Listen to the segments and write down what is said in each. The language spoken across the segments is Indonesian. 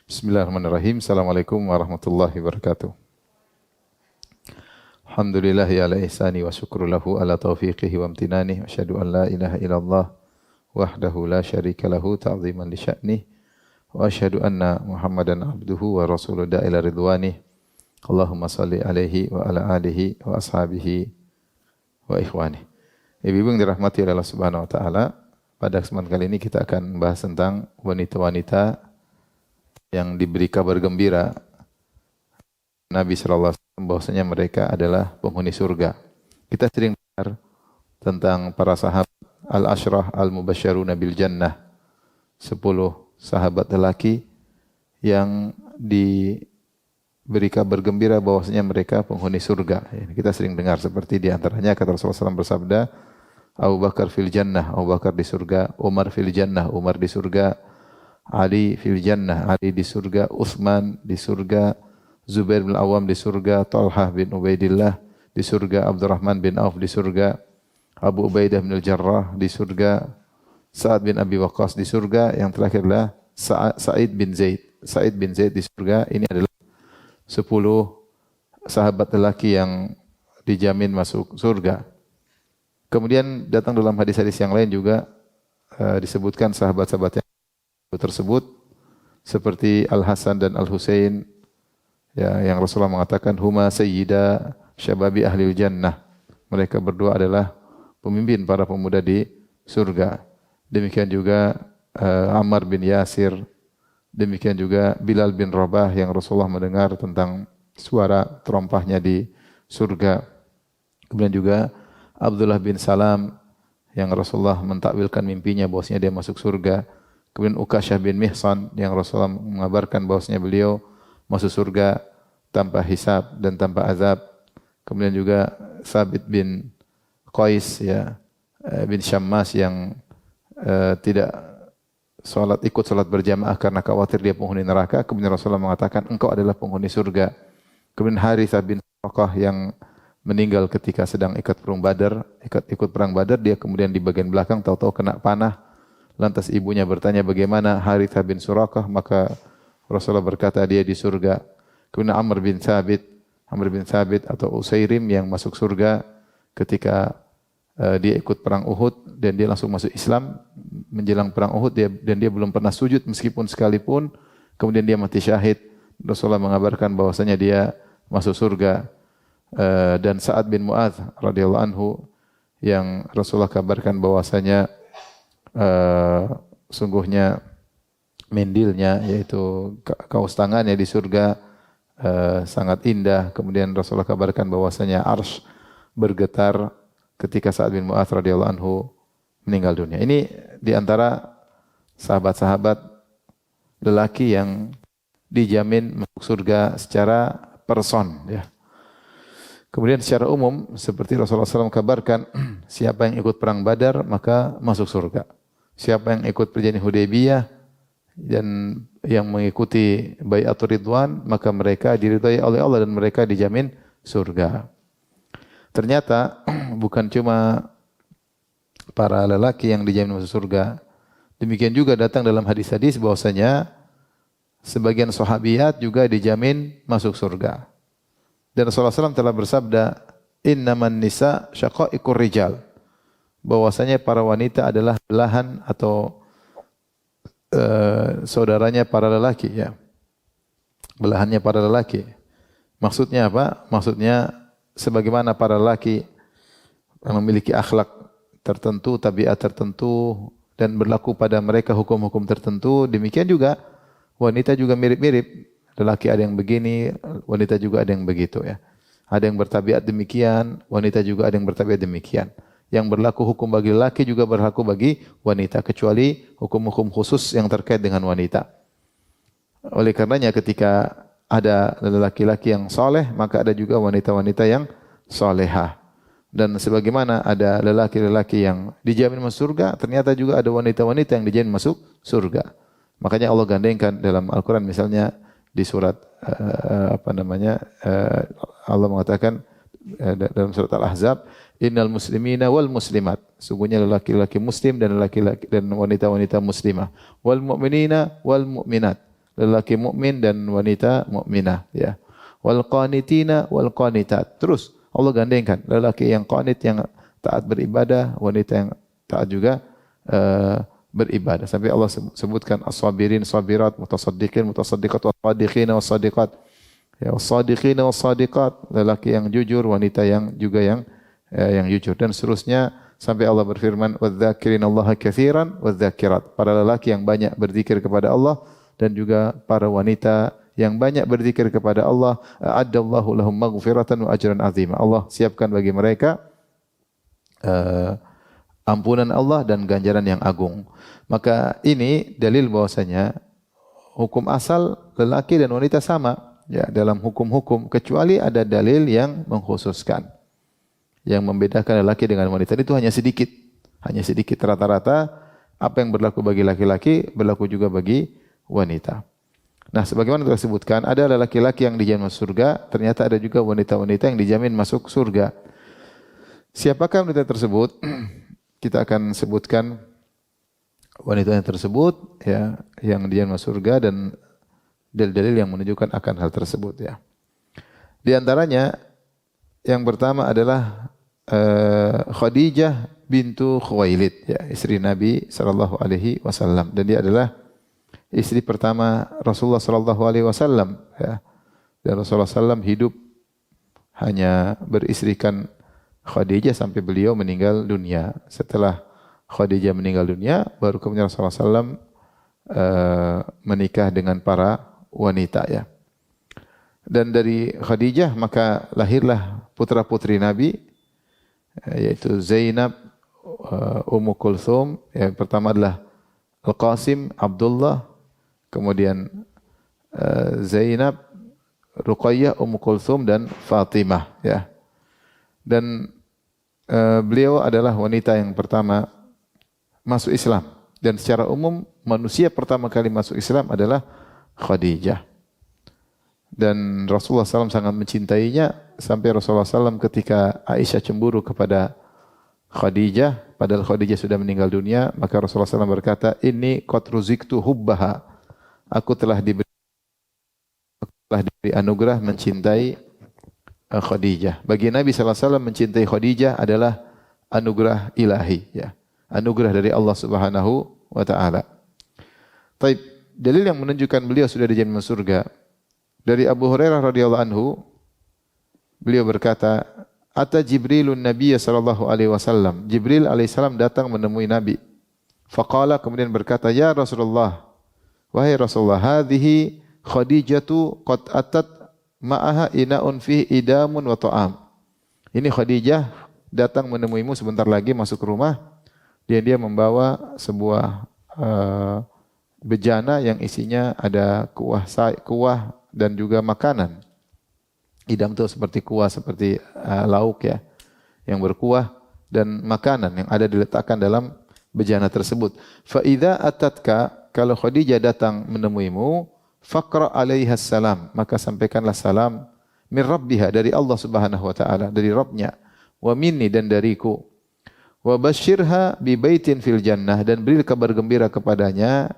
Bismillahirrahmanirrahim. Assalamualaikum warahmatullahi wabarakatuh. Alhamdulillah ala ihsani wa syukru lahu ala taufiqihi wa amtinani. Asyhadu an la ilaha illallah wahdahu la syarika lahu ta'ziman li sya'nih. Wa asyhadu anna Muhammadan abduhu wa rasuluhu ila ridwanih. Allahumma salli alaihi wa ala alihi wa ashabihi wa ikhwanih. Ibu-ibu yang dirahmati oleh Allah Subhanahu wa taala, pada kesempatan kali ini kita akan membahas tentang wanita-wanita yang diberi kabar gembira Nabi sallallahu alaihi wasallam bahwasanya mereka adalah penghuni surga. Kita sering dengar tentang para sahabat al-asyrah al-mubasysyaruna bil jannah. 10 sahabat lelaki yang diberi kabar gembira bahwasanya mereka penghuni surga. Kita sering dengar seperti di antaranya kata Rasulullah SAW bersabda, Abu Bakar fil jannah, Abu Bakar di surga, Umar fil jannah, Umar di surga, Ali fil jannah, Ali di surga, Utsman di surga, Zubair bin Awam di surga, Talhah bin Ubaidillah di surga, Abdurrahman bin Auf di surga, Abu Ubaidah bin Al-Jarrah di surga, Sa'ad bin Abi Waqqas di surga, yang terakhir adalah Sa'id bin Zaid. Sa'id bin Zaid di surga. Ini adalah 10 sahabat lelaki yang dijamin masuk surga. Kemudian datang dalam hadis-hadis yang lain juga disebutkan sahabat-sahabat tersebut seperti Al-Hasan dan Al-Husain ya, yang Rasulullah mengatakan huma sayyida syababi ahlil jannah. Mereka berdua adalah pemimpin para pemuda di surga. Demikian juga Ammar bin Yasir, demikian juga Bilal bin Rabah yang Rasulullah mendengar tentang suara terompahnya di surga. Kemudian juga Abdullah bin Salam yang Rasulullah mentakwilkan mimpinya bahwasanya dia masuk surga. Kemudian Ukasyah bin Mihsan yang Rasulullah mengabarkan bahwasanya beliau masuk surga tanpa hisab dan tanpa azab. Kemudian juga Thabit bin Qais ya bin Syammas yang tidak ikut salat berjamaah karena khawatir dia penghuni neraka. Kemudian Rasulullah mengatakan engkau adalah penghuni surga. Kemudian Harithah bin Suraqah yang meninggal ketika sedang ikut perang Badar, dia kemudian di bagian belakang tahu-tahu kena panah. Lantas ibunya bertanya bagaimana Harithah bin Suraqah, maka Rasulullah berkata dia di surga. Kemudian Amr bin Thabit atau Usairim yang masuk surga ketika dia ikut perang Uhud dan dia langsung masuk Islam menjelang perang Uhud dan dia belum pernah sujud meskipun sekalipun, kemudian dia mati syahid. Rasulullah mengabarkan bahwasanya dia masuk surga. Dan Sa'ad bin Mu'adz radhiyallahu anhu yang Rasulullah kabarkan bahwasanya sungguhnya mendilnya yaitu kaos tangannya di surga sangat indah. Kemudian Rasulullah kabarkan bahwasanya arsy bergetar ketika Sa'ad bin Mu'adz radhiyallahu anhu meninggal dunia. Ini di antara sahabat-sahabat lelaki yang dijamin masuk surga secara person ya. Kemudian secara umum seperti Rasulullah SAW kabarkan, siapa yang ikut perang Badar maka masuk surga. Siapa yang ikut perjanjian Hudaybiyah dan yang mengikuti Bai'atur Ridwan maka mereka diridhai oleh Allah dan mereka dijamin surga. Ternyata bukan cuma para lelaki yang dijamin masuk surga. Demikian juga datang dalam hadis-hadis bahwasanya sebagian sahabiat juga dijamin masuk surga. Dan Rasulullah SAW telah bersabda, innaman nisa syaqaiqur rijal. Bahwasanya para wanita adalah belahan atau saudaranya para lelaki ya. Belahannya para lelaki. Maksudnya apa? Maksudnya sebagaimana para lelaki yang memiliki akhlak tertentu, tabiat tertentu dan berlaku pada mereka hukum-hukum tertentu, demikian juga wanita juga mirip-mirip. Lelaki ada yang begini, wanita juga ada yang begitu ya. Ada yang bertabiat demikian, wanita juga ada yang bertabiat demikian. Yang berlaku hukum bagi lelaki juga berlaku bagi wanita, kecuali hukum-hukum khusus yang terkait dengan wanita. Oleh karenanya ketika ada lelaki-laki yang soleh, maka ada juga wanita-wanita yang solehah. Dan sebagaimana ada lelaki-lelaki yang dijamin masuk surga, ternyata juga ada wanita-wanita yang dijamin masuk surga. Makanya Allah gandengkan dalam Al-Quran misalnya, di surat Allah mengatakan dalam surat Al-Ahzab, innal muslimina wal muslimat, sungguhnya lelaki-lelaki muslim dan lelaki-lelaki dan wanita-wanita muslimah, wal mu'minina wal mu'minat, lelaki mukmin dan wanita mukminah, ya. Wal qanitina wal qanitat. Terus Allah gandengkan lelaki yang qanit, yang taat beribadah, wanita yang taat juga beribadah. Sampai Allah sebutkan as-sabirin sabirat, mutasaddiqin mutasaddiqat, was-sadiqina was-sadiqat. Ya, was-sadiqina was-sadiqat, lelaki yang jujur, wanita yang juga yang jujur, dan seterusnya sampai Allah berfirman wadz-dzakirinallaha katsiran wadz-dzakirat. Para lelaki yang banyak berzikir kepada Allah dan juga para wanita yang banyak berzikir kepada Allah, a'addallahu lahum maghfiratan wa ajran 'azima. Allah siapkan bagi mereka ampunan Allah dan ganjaran yang agung. Maka ini dalil bahwasanya hukum asal lelaki dan wanita sama, ya, dalam hukum-hukum, kecuali ada dalil yang mengkhususkan, yang membedakan lelaki dengan wanita. Itu hanya sedikit. Rata-rata apa yang berlaku bagi laki-laki berlaku juga bagi wanita. Nah, sebagaimana telah disebutkan, ada laki-laki yang dijamin masuk surga, ternyata ada juga wanita-wanita yang dijamin masuk surga. Siapakah wanita tersebut? Kita akan sebutkan wanita yang tersebut, ya, yang dijamin masuk surga, dan dalil-dalil yang menunjukkan akan hal tersebut, ya. Di antaranya yang pertama adalah Khadijah bintu Khuwailid, ya, istri Nabi sallallahu alaihi wasallam, dan dia adalah istri pertama Rasulullah sallallahu alaihi wasallam, ya. Dan Rasulullah sallam hidup hanya beristrikan Khadijah sampai beliau meninggal dunia. Setelah Khadijah meninggal dunia, baru kemudian Rasulullah sallam menikah dengan para wanita, ya. Dan dari Khadijah maka lahirlah putra-putri Nabi, yaitu Zainab, Ummu Kulthum. Yang pertama adalah Al-Qasim, Abdullah, kemudian Zainab, Ruqayyah, Ummu Kulthum, dan Fatimah, ya. Dan beliau adalah wanita yang pertama masuk Islam, dan secara umum manusia pertama kali masuk Islam adalah Khadijah. Dan Rasulullah SAW sangat mencintainya, sampai Rasulullah SAW ketika Aisyah cemburu kepada Khadijah, padahal Khadijah sudah meninggal dunia, maka Rasulullah SAW berkata, "Inni qad ruziktu hubbaha." Aku telah diberi anugerah mencintai Khadijah. Bagi Nabi SAW mencintai Khadijah adalah anugerah ilahi, ya. Anugerah dari Allah Subhanahu wa taala. Taib, dalil yang menunjukkan beliau sudah dijamin surga. Dari Abu Hurairah radhiyallahu anhu, beliau berkata, "Ata Jibrilun Nabiyya sallallahu alaihi wasallam." Jibril alaihissalam datang menemui Nabi. Faqala, kemudian berkata, "Ya Rasulullah, wahai Rasulullah, hadhihi Khadijatu qad atat ma'aha ina'un fihi idamun wa ta'am." Ini Khadijah datang menemuimu sebentar lagi masuk rumah. Dia membawa sebuah bejana yang isinya ada kuah dan juga makanan. Idam itu seperti kuah, seperti lauk, ya, yang berkuah, dan makanan yang ada diletakkan dalam bejana tersebut. Fa idza atatka, kalau Khadijah datang menemuimu, faqra 'alaiha salam, maka sampaikanlah salam, min rabbiha, dari Allah Subhanahu wa taala, dari Rabbnya, wa minni, dan dariku, wa basyirha bi baitin fil jannah, dan beri kabar gembira kepadanya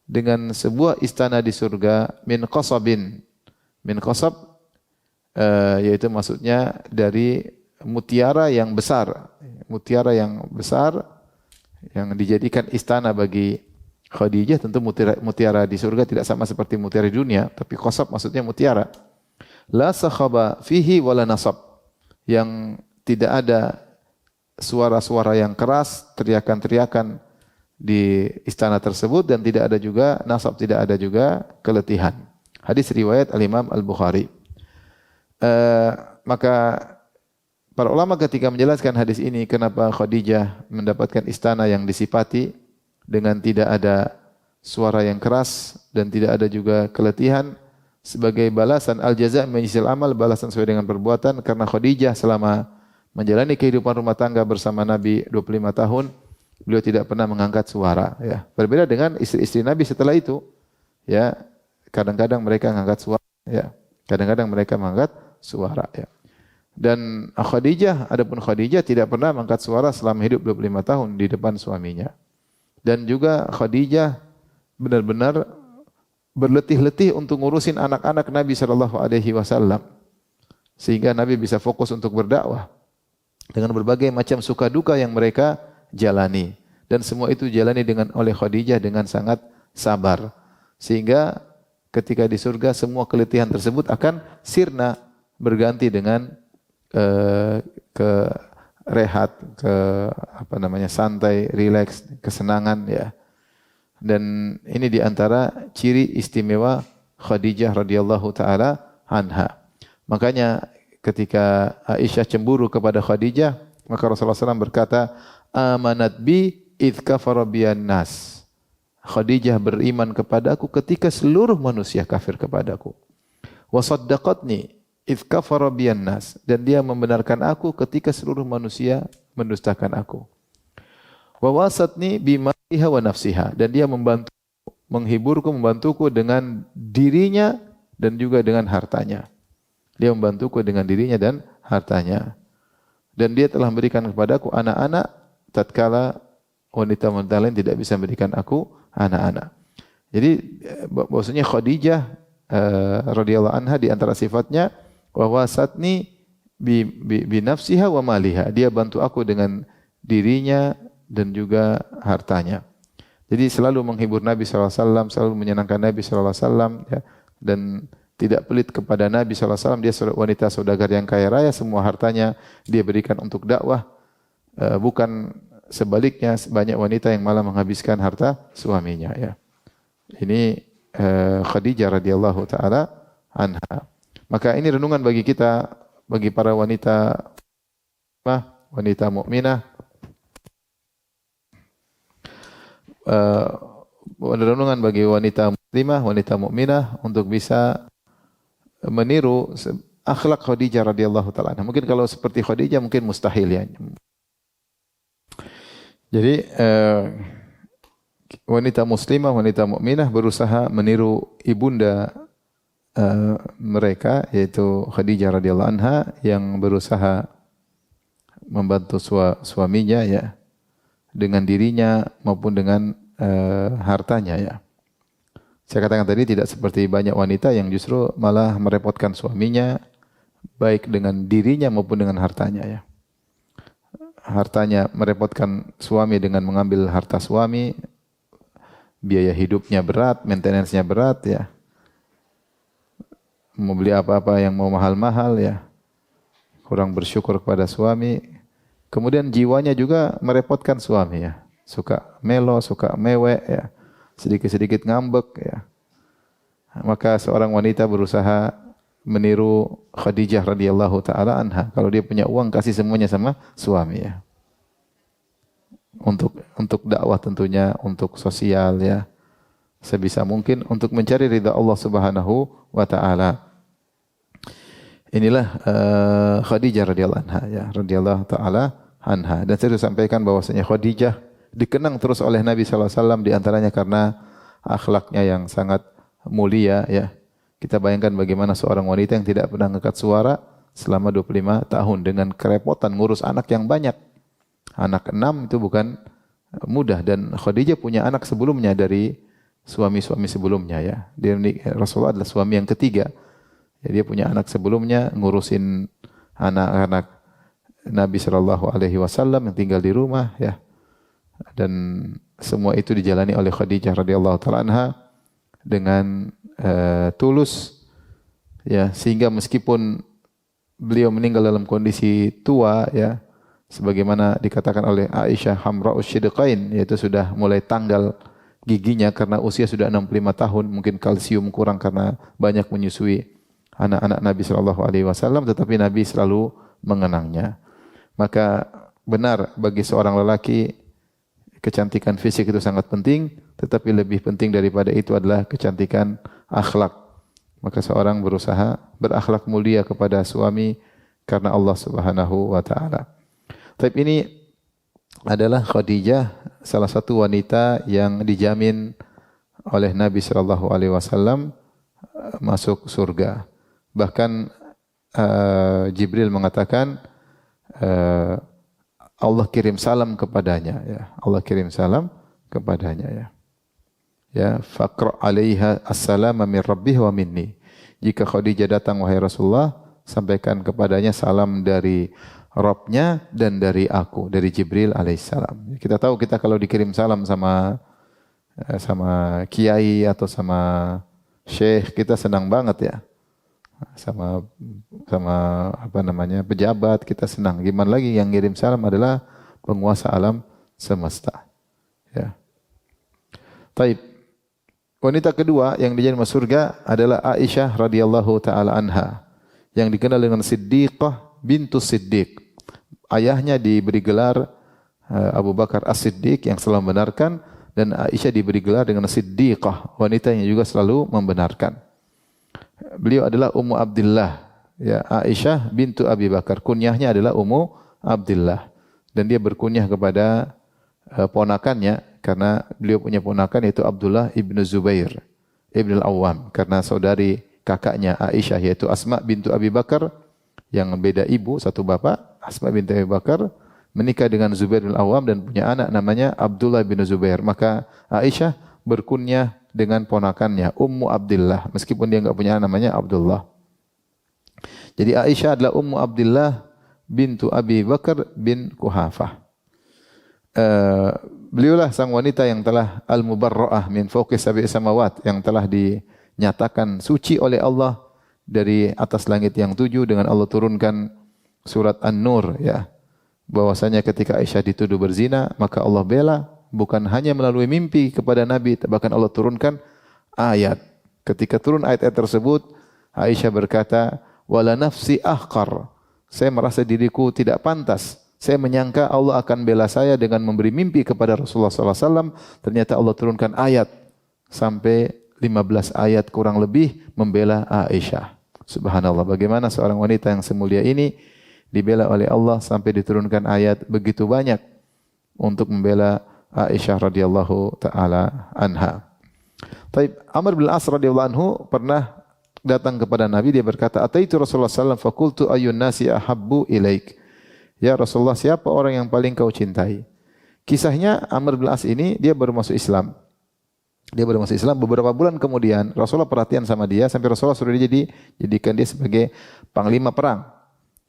dengan sebuah istana di surga, min qasabin. Min qasab yaitu maksudnya dari mutiara yang besar. Mutiara yang besar yang dijadikan istana bagi Khadijah. Tentu mutiara di surga tidak sama seperti mutiara di dunia, tapi qasab maksudnya mutiara. La sakhaba fihi wala nasab, yang tidak ada suara-suara yang keras, teriakan-teriakan di istana tersebut, dan tidak ada juga nasab, tidak ada juga keletihan. Hadis riwayat Al-Imam Al-Bukhari. Maka para ulama ketika menjelaskan hadis ini, kenapa Khadijah mendapatkan istana yang disifati dengan tidak ada suara yang keras dan tidak ada juga keletihan, sebagai balasan al-jaza' min jinsil amal, balasan sesuai dengan perbuatan, karena Khadijah selama menjalani kehidupan rumah tangga bersama Nabi 25 tahun, beliau tidak pernah mengangkat suara, ya. Berbeda dengan istri-istri Nabi setelah itu, ya. Kadang-kadang mereka mengangkat suara, ya. Kadang-kadang mereka mengangkat suara, ya. Dan adapun Khadijah tidak pernah mengangkat suara selama hidup 25 tahun di depan suaminya. Dan juga Khadijah benar-benar berletih-letih untuk ngurusin anak-anak Nabi sallallahu alaihi wasallam sehingga Nabi bisa fokus untuk berdakwah dengan berbagai macam suka duka yang mereka jalani, dan semua itu jalani oleh Khadijah dengan sangat sabar, sehingga ketika di surga semua keletihan tersebut akan sirna, berganti dengan ke rehat, ke santai, rileks, kesenangan ya. Dan ini diantara ciri istimewa Khadijah radhiyallahu taala anha. Makanya ketika Aisyah cemburu kepada Khadijah, maka Rasulullah SAW berkata, "Amanat bi idz kafara biyan nas." Khadijah beriman kepadaku ketika seluruh manusia kafir kepadaku. Wa saddaqatni idz kafara biyan nas, dan dia membenarkan aku ketika seluruh manusia mendustakan aku. Wa wasatni bimaliha wa nafsiha, dan dia membantuku dengan dirinya dan juga dengan hartanya. Dia membantuku dengan dirinya dan hartanya. Dan dia telah memberikan kepadaku anak-anak tatkala wanita-wanita lain tidak bisa memberikan aku anak-anak. Jadi bahwasanya Khadijah radhiyallahu anha di antara sifatnya wa wasatni bi nafsiha wa maliha. Dia bantu aku dengan dirinya dan juga hartanya. Jadi selalu menghibur Nabi SAW, selalu menyenangkan Nabi SAW, ya, dan tidak pelit kepada Nabi SAW. Dia wanita saudagar yang kaya raya, semua hartanya dia berikan untuk dakwah. Bukan sebaliknya, banyak wanita yang malah menghabiskan harta suaminya. Ya. Ini Khadijah radhiyallahu taala anha. Maka ini renungan bagi kita, bagi para wanita mukminah. Renungan bagi wanita muslimah, wanita mukminah untuk bisa meniru akhlak Khadijah radhiyallahu taala anha. Mungkin kalau seperti Khadijah mungkin mustahil ya. Jadi wanita muslimah, wanita mukminah berusaha meniru ibunda mereka, yaitu Khadijah radhiyallahu anha, yang berusaha membantu suaminya ya, dengan dirinya maupun dengan hartanya ya. Saya katakan tadi tidak seperti banyak wanita yang justru malah merepotkan suaminya baik dengan dirinya maupun dengan hartanya ya. Hartanya merepotkan suami dengan mengambil harta suami, biaya hidupnya berat, maintenance-nya berat ya. Mau beli apa-apa yang mau mahal-mahal ya. Kurang bersyukur kepada suami. Kemudian jiwanya juga merepotkan suami ya. Suka melo, suka mewek ya. Sedikit-sedikit ngambek ya. Maka seorang wanita berusaha meniru Khadijah radhiyallahu taala anha. Kalau dia punya uang, kasih semuanya sama suami ya. Untuk dakwah tentunya, untuk sosial ya. Sebisa mungkin untuk mencari ridha Allah Subhanahu wa taala. Inilah Khadijah radhiyallahu anha ya, radhiyallahu taala anha. Dan saya sudah sampaikan bahwasanya Khadijah dikenang terus oleh Nabi sallallahu alaihi wasallam di antaranya karena akhlaknya yang sangat mulia ya. Kita bayangkan bagaimana seorang wanita yang tidak pernah angkat suara selama 25 tahun dengan kerepotan ngurus anak yang banyak. Anak 6 itu bukan mudah, dan Khadijah punya anak sebelumnya dari suami-suami sebelumnya ya. Rasulullah adalah suami yang ketiga. Ya, dia punya anak sebelumnya, ngurusin anak-anak Nabi sallallahu alaihi wasallam yang tinggal di rumah ya. Dan semua itu dijalani oleh Khadijah radhiyallahu taala anha dengan tulus ya, sehingga meskipun beliau meninggal dalam kondisi tua ya, sebagaimana dikatakan oleh Aisyah Hamra'us Shidqain, yaitu sudah mulai tanggal giginya karena usia sudah 65 tahun, mungkin kalsium kurang karena banyak menyusui anak-anak Nabi sallallahu alaihi wasallam, tetapi Nabi selalu mengenangnya. Maka benar bagi seorang lelaki kecantikan fisik itu sangat penting, tetapi lebih penting daripada itu adalah kecantikan akhlak. Maka seorang berusaha berakhlak mulia kepada suami karena Allah Subhanahu wa taala. Tapi ini adalah Khadijah, salah satu wanita yang dijamin oleh Nabi sallallahu alaihi wasallam masuk surga. Bahkan Jibril mengatakan Allah kirim salam kepadanya ya. Allah kirim salam kepadanya ya. ya, faqra 'alaiha assalama min rabbih wa minni. Jika Khadijah datang wahai Rasulullah, sampaikan kepadanya salam dari Rabbnya dan dari aku, dari Jibril alaihissalam. Kita tahu kita kalau dikirim salam sama kiai atau sama syekh, kita senang banget ya. Sama sama apa namanya, pejabat, kita senang. Gimana lagi yang ngirim salam adalah penguasa alam semesta. Ya. Taib. Wanita kedua yang dijadikan masuk surga adalah Aisyah radhiyallahu taala anha, yang dikenal dengan Siddiqah bintu Siddiq. Ayahnya diberi gelar Abu Bakar As-Siddiq yang selalu membenarkan, dan Aisyah diberi gelar dengan Siddiqah, wanita yang juga selalu membenarkan. Beliau adalah Ummu Abdillah, ya, Aisyah bintu Abi Bakar. Kunyahnya adalah Ummu Abdillah, dan dia berkunyah kepada ponakannya karena beliau punya ponakan yaitu Abdullah ibnu Zubair ibn al-Awwam, karena saudari kakaknya Aisyah yaitu Asma bintu Abi Bakar yang beda ibu satu bapak. Asma bintu Abi Bakar menikah dengan Zubair bin al-Awwam dan punya anak namanya Abdullah bin Zubair. Maka Aisyah berkunyah dengan ponakannya Ummu Abdillah meskipun dia enggak punya anak namanya Abdullah. Jadi Aisyah adalah Ummu Abdillah bintu Abi Bakar bin Kuhafah. Beliaulah sang wanita yang telah al-mubarra'ah min fawqi sab'i samawat, yang telah dinyatakan suci oleh Allah dari atas langit yang 7 dengan Allah turunkan surat An-Nur, ya. Bahwasanya ketika Aisyah dituduh berzina, maka Allah bela bukan hanya melalui mimpi kepada Nabi, bahkan Allah turunkan ayat. Ketika turun ayat-ayat tersebut, Aisyah berkata, "Wala nafsi ahqar." Saya merasa diriku tidak pantas. Saya menyangka Allah akan bela saya dengan memberi mimpi kepada Rasulullah SAW. Ternyata Allah turunkan ayat sampai 15 ayat kurang lebih membela Aisyah. Subhanallah, bagaimana seorang wanita yang semulia ini dibela oleh Allah sampai diturunkan ayat begitu banyak untuk membela Aisyah radhiyallahu taala anha. Taib, Amr bin As radhiyallahu anhu pernah datang kepada Nabi, dia berkata, "Ataitu Rasulullah sallallahu alaihi wasallam faqultu ayyun nasi ahabbu ilaik?" Ya Rasulullah, siapa orang yang paling kau cintai? Kisahnya Amr bin As ini dia baru masuk Islam. Dia baru masuk Islam, beberapa bulan kemudian Rasulullah perhatian sama dia sampai Rasulullah suruh dia jadikan dia sebagai panglima perang.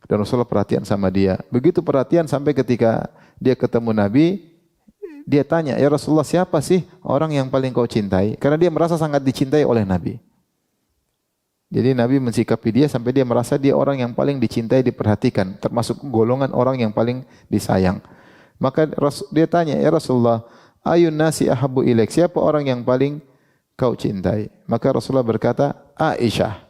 Dan Rasulullah perhatian sama dia. Begitu perhatian sampai ketika dia ketemu Nabi, dia tanya, "Ya Rasulullah, siapa sih orang yang paling kau cintai?" Karena dia merasa sangat dicintai oleh Nabi. Jadi Nabi mensikapi dia sampai dia merasa dia orang yang paling dicintai, diperhatikan, termasuk golongan orang yang paling disayang. Maka dia tanya, "Ya Rasulullah, ayun nasi ahabbu ilaik?" Siapa orang yang paling kau cintai? Maka Rasulullah berkata, "Aisyah."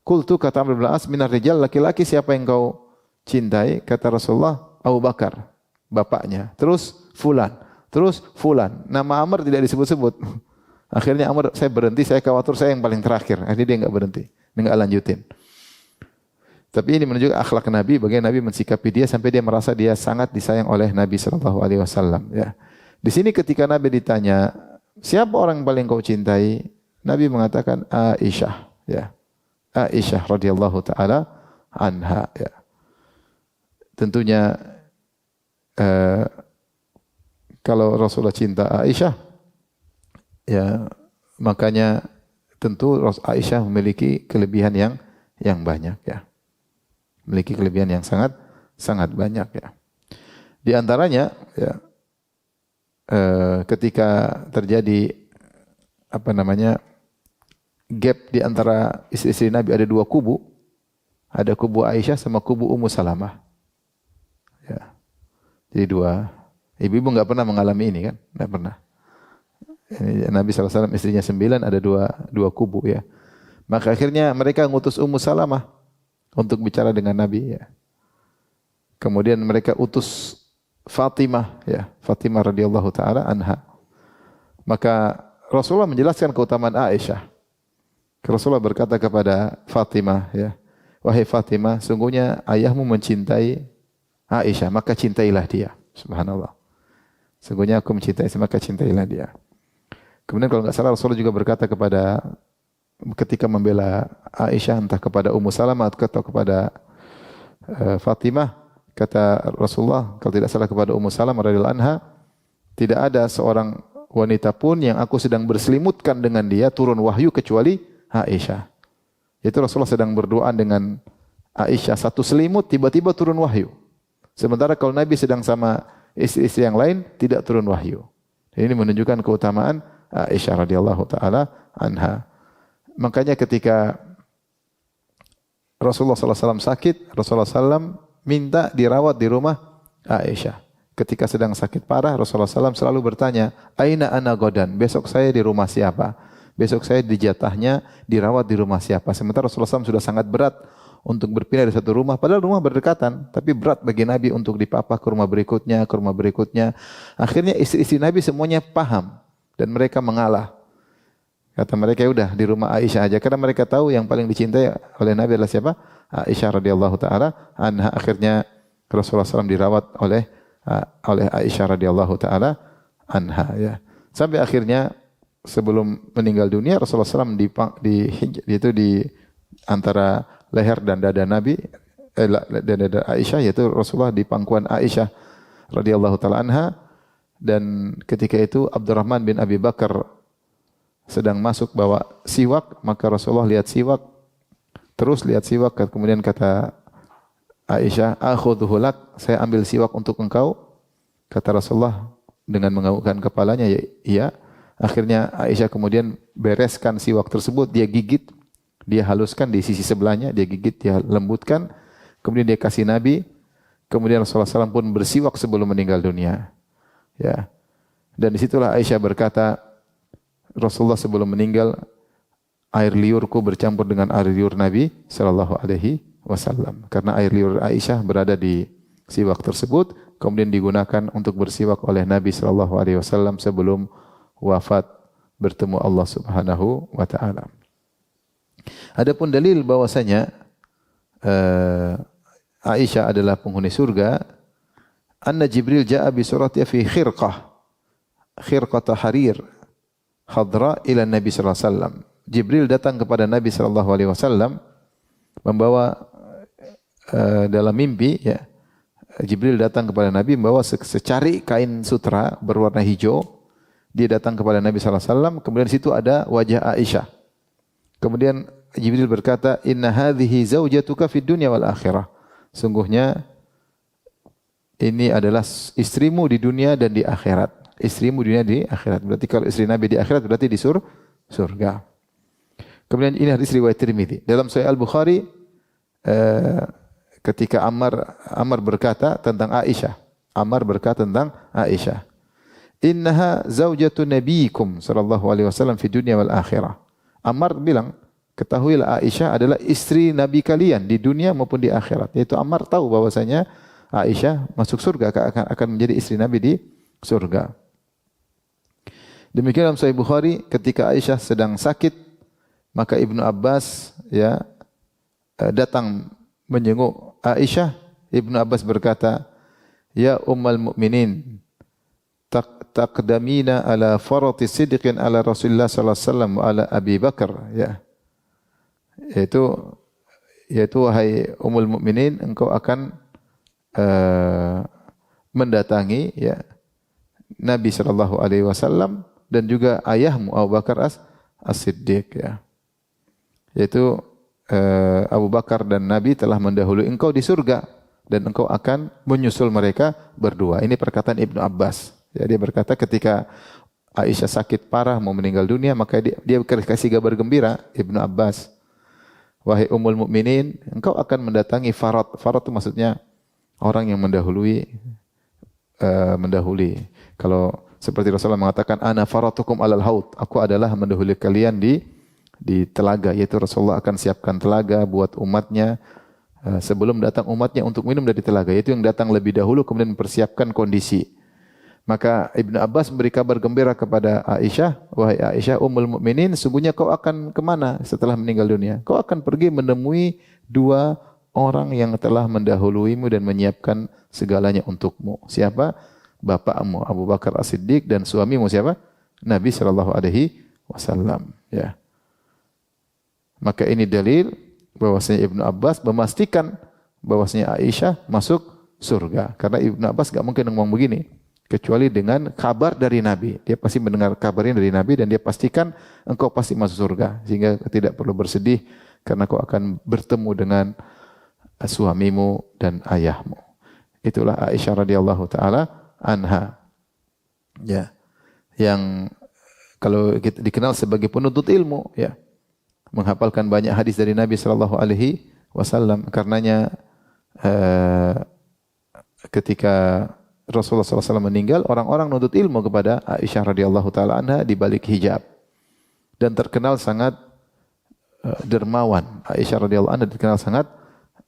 Qultu, kata Amr bin As, "Minar rijal?" Laki-laki siapa yang kau cintai? Kata Rasulullah, Abu Bakar, bapaknya. Terus fulan, terus fulan. Nama Amr tidak disebut-sebut. Akhirnya Amr, saya berhenti, saya khawatir saya yang paling terakhir. Akhirnya dia enggak berhenti, enggak lanjutin. Tapi ini menunjukkan akhlak Nabi, bagaimana Nabi mensikapi dia sampai dia merasa dia sangat disayang oleh Nabi sallallahu alaihi wasallam, ya. Di sini ketika Nabi ditanya, "Siapa orang yang paling kau cintai?" Nabi mengatakan Aisyah, ya. Aisyah radhiyallahu taala anha, ya. Tentunya kalau Rasulullah cinta Aisyah, ya, makanya tentu Aisyah memiliki kelebihan yang banyak, ya. Memiliki kelebihan yang sangat banyak, ya. Di antaranya, ya, ketika terjadi gap di antara istri-istri Nabi, ada dua kubu. Ada kubu Aisyah sama kubu Ummu Salamah. Ya. Jadi dua ibu-ibu enggak pernah mengalami ini kan? Enggak pernah. Nabi SAW istrinya 9, ada dua kubu, ya. Maka akhirnya mereka ngutus Ummu Salamah untuk bicara dengan Nabi, ya. Kemudian mereka utus Fatimah, ya, Fatimah radhiyallahu taala anha. Maka Rasulullah menjelaskan keutamaan Aisyah. Rasulullah berkata kepada Fatimah, ya, "Wahai Fatimah, sungguhnya ayahmu mencintai Aisyah, maka cintailah dia." Subhanallah. Sungguhnya aku mencintai, maka cintailah dia. Kemudian kalau enggak salah Rasulullah juga berkata ketika membela Aisyah, entah kepada Ummu Salamah atau kepada Fatimah, kata Rasulullah, kalau tidak salah kepada Ummu Salamah radhiyallahu anha, tidak ada seorang wanita pun yang aku sedang berselimutkan dengan dia turun wahyu kecuali Aisyah. Itu Rasulullah sedang berduaan dengan Aisyah satu selimut tiba-tiba turun wahyu. Sementara kalau Nabi sedang sama istri-istri yang lain tidak turun wahyu. Ini menunjukkan keutamaan Aisyah radhiyallahu taala anha. Makanya ketika Rasulullah SAW sakit, Rasulullah SAW minta dirawat di rumah Aisyah. Ketika sedang sakit parah, Rasulullah SAW selalu bertanya, Aina ana godan? Besok saya di rumah siapa? Besok saya dijatahnya dirawat di rumah siapa? Sementara Rasulullah SAW sudah sangat berat untuk berpindah dari satu rumah, padahal rumah berdekatan, tapi berat bagi Nabi untuk dipapah ke rumah berikutnya, ke rumah berikutnya. Akhirnya istri-istri Nabi semuanya paham dan mereka mengalah. Kata mereka, ya udah di rumah Aisyah aja, karena mereka tahu yang paling dicintai oleh Nabi adalah siapa? Aisyah radhiyallahu taala anha. Akhirnya Rasulullah SAW dirawat oleh Aisyah radhiyallahu taala anha, ya. Sampai akhirnya sebelum meninggal dunia Rasulullah SAW di antara leher dan dada Nabi dan dada Aisyah, yaitu Rasulullah di pangkuan Aisyah radhiyallahu taala anha. Dan ketika itu Abdurrahman bin Abi Bakar sedang masuk bawa siwak, maka Rasulullah lihat siwak, terus lihat siwak, kemudian kata Aisyah, akhudhuhu lak, saya ambil siwak untuk engkau. Kata Rasulullah dengan menganggukkan kepalanya, ya iya. Akhirnya Aisyah kemudian bereskan siwak tersebut, dia gigit, dia haluskan di sisi sebelahnya, dia gigit, dia lembutkan, kemudian dia kasih Nabi. Kemudian Rasulullah SAW pun bersiwak sebelum meninggal dunia. Ya. Dan disitulah Aisyah berkata, Rasulullah sebelum meninggal, air liurku bercampur dengan air liur Nabi sallallahu alaihi wasallam. Karena air liur Aisyah berada di siwak tersebut, kemudian digunakan untuk bersiwak oleh Nabi sallallahu alaihi wasallam sebelum wafat bertemu Allah Subhanahu wa taala. Adapun dalil bahwasanya Aisyah adalah penghuni surga, anna Jibril jaa bi suratiha fi khirqata harir khadra ila Nabi sallallahu alaihi wasallam. Jibril datang kepada Nabi sallallahu alaihi wasallam membawa dalam mimpi, ya. Jibril datang kepada Nabi membawa secari kain sutra berwarna hijau. Dia datang kepada Nabi sallallahu alaihi wasallam, kemudian di situ ada wajah Aisyah. Kemudian Jibril berkata, "Inna hadhihi zaujatuka fid dunya wal akhirah." Sungguhnya ini adalah istrimu di dunia dan di akhirat. Istrimu di dunia di akhirat. Berarti kalau istri Nabi di akhirat berarti di surga. Kemudian ini hadis riwayat Tirmidzi. Dalam Sahih Al-Bukhari ketika Ammar berkata tentang Aisyah. Ammar berkata tentang Aisyah, "Innaha zaujatu nabiyikum sallallahu alaihi wasallam fi dunya wal akhirah." Ammar bilang, ketahuilah Aisyah adalah istri Nabi kalian di dunia maupun di akhirat. Yaitu Ammar tahu bahwasanya Aisyah masuk surga, akan menjadi istri Nabi di surga. Demikian dalam Sahih Bukhari ketika Aisyah sedang sakit, maka Ibnu Abbas datang menjenguk Aisyah. Ibnu Abbas berkata, "Ya Ummul Mukminin, taqdamina ala farati sidqin ala Rasulullah sallallahu alaihi wasallam wa ala Abi Bakar." Ya. Yaitu wahai Ummul Mukminin, engkau akan mendatangi, ya, Nabi sallallahu alaihi wasallam dan juga ayahmu Abu Bakar As-Siddiq, ya. Yaitu Abu Bakar dan Nabi telah mendahului engkau di surga dan engkau akan menyusul mereka berdua. Ini perkataan Ibnu Abbas. Ya, dia berkata ketika Aisyah sakit parah mau meninggal dunia, maka dia kasih kabar gembira Ibnu Abbas. Wahai Ummul Mukminin, engkau akan mendatangi farat. Farat itu maksudnya orang yang mendahului. Kalau seperti Rasulullah mengatakan, ana faratukum alal haud, aku adalah mendahului kalian di telaga, yaitu Rasulullah akan siapkan telaga buat umatnya sebelum datang umatnya untuk minum dari telaga, yaitu yang datang lebih dahulu kemudian mempersiapkan kondisi. Maka Ibnu Abbas memberi kabar gembira kepada Aisyah, wahai Aisyah Ummul Mukminin, sungguhnya kau akan kemana setelah meninggal dunia? Kau akan pergi menemui dua orang yang telah mendahuluimu dan menyiapkan segalanya untukmu. Siapa? Bapakmu Abu Bakar As-Siddiq dan suamimu siapa? Nabi sallallahu alaihi wasallam, ya. Maka ini dalil bahwasanya Ibnu Abbas memastikan bahwasanya Aisyah masuk surga. Karena Ibnu Abbas enggak mungkin ngomong begini. kecuali dengan kabar dari Nabi. Dia pasti mendengar kabarnya dari Nabi dan dia pastikan engkau pasti masuk surga. Sehingga tidak perlu bersedih karena kau akan bertemu dengan suamimu dan ayahmu. Itulah Aisyah radhiyallahu taala anha. Ya. Yang kalau kita dikenal sebagai penuntut ilmu, ya. Menghafalkan banyak hadis dari Nabi sallallahu alaihi wasallam. Karenanya ketika Rasulullah SAW meninggal, orang-orang nuntut ilmu kepada Aisyah radhiyallahu taala anha di balik hijab. Dan terkenal sangat dermawan. Aisyah radhiyallahu anha dikenal sangat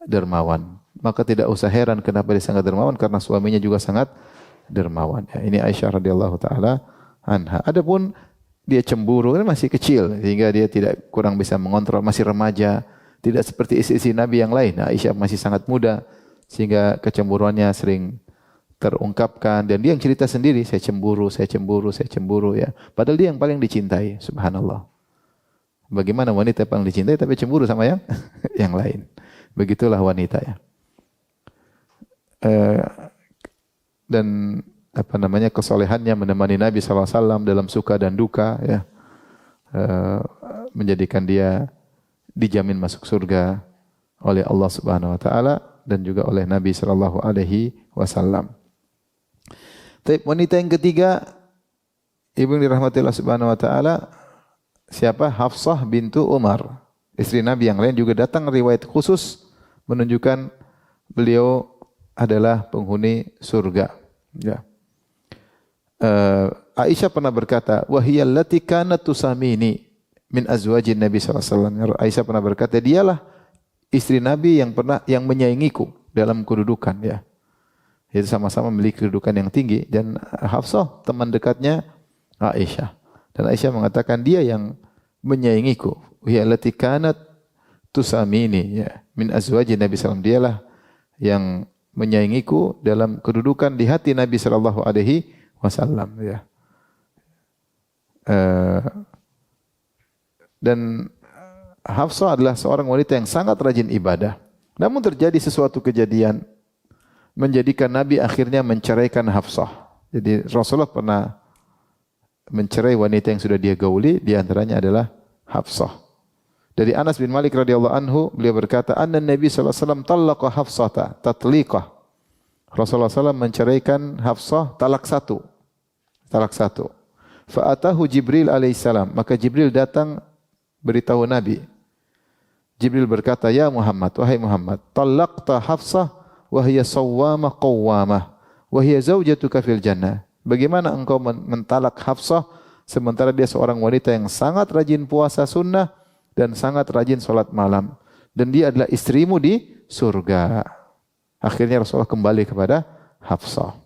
dermawan. Maka tidak usah heran kenapa dia sangat dermawan, karena suaminya juga sangat dermawan. Ya, ini Aisyah radhiyallahu taala anha. Adapun dia cemburu, kan masih kecil sehingga dia tidak kurang bisa mengontrol, masih remaja, tidak seperti istri-istri Nabi yang lain. Aisyah masih sangat muda sehingga kecemburuannya sering terungkapkan dan dia yang cerita sendiri, saya cemburu, saya cemburu, saya cemburu, ya. Padahal dia yang paling dicintai, subhanallah. Bagaimana wanita yang paling dicintai tapi cemburu sama yang yang lain. Begitulah wanita, ya. Dan apa namanya, kesolehannya menemani Nabi SAW dalam suka dan duka, ya, menjadikan dia dijamin masuk surga oleh Allah Subhanahu Wa Taala dan juga oleh Nabi Sallallahu Alaihi Wasallam. Tapi wanita yang ketiga, ibu yang dirahmati Allah Subhanahu Wa Taala, siapa? Hafsah bintu Umar, istri Nabi yang lain juga datang riwayat khusus menunjukkan beliau adalah penghuni surga. Ya. Aisyah pernah berkata, wahiyal lati kanat tusamini min azwajin Nabi sallallahu alaihi wasallam. Aisyah pernah berkata, dialah istri Nabi yang menyaingiku dalam kedudukan, ya. Itu sama-sama memiliki kedudukan yang tinggi, dan Hafsah teman dekatnya Aisyah. Dan Aisyah mengatakan dia yang menyaingiku. Wahiyal lati kanat tusamini, ya, min azwajin Nabi sallallahu alaihi wasallam. Dialah yang menyaingiku dalam kedudukan di hati Nabi sallallahu alaihi wasallam, ya. Dan Hafsah adalah seorang wanita yang sangat rajin ibadah. Namun terjadi sesuatu kejadian menjadikan Nabi akhirnya menceraikan Hafsah. Jadi Rasulullah pernah mencerai wanita yang sudah dia gauli, di antaranya adalah Hafsah. Dari Anas bin Malik radhiyallahu anhu, beliau berkata, "Anna Nabi sallallahu alaihi wasallam talaqa Hafsata tatliqah." Rasulullah SAW menceraikan Hafsah talak satu. Talak satu. Fa'atahu Jibril alaihissalam. Maka Jibril datang beritahu Nabi. Jibril berkata, "Ya Muhammad, wahai Muhammad, talaqta Hafsah wa hiya sawwamah qawwamah wa hiya zaujatuka fil jannah." Bagaimana engkau mentalak Hafsah sementara dia seorang wanita yang sangat rajin puasa sunnah dan sangat rajin salat malam, dan dia adalah istrimu di surga. Akhirnya Rasulullah kembali kepada Hafsah.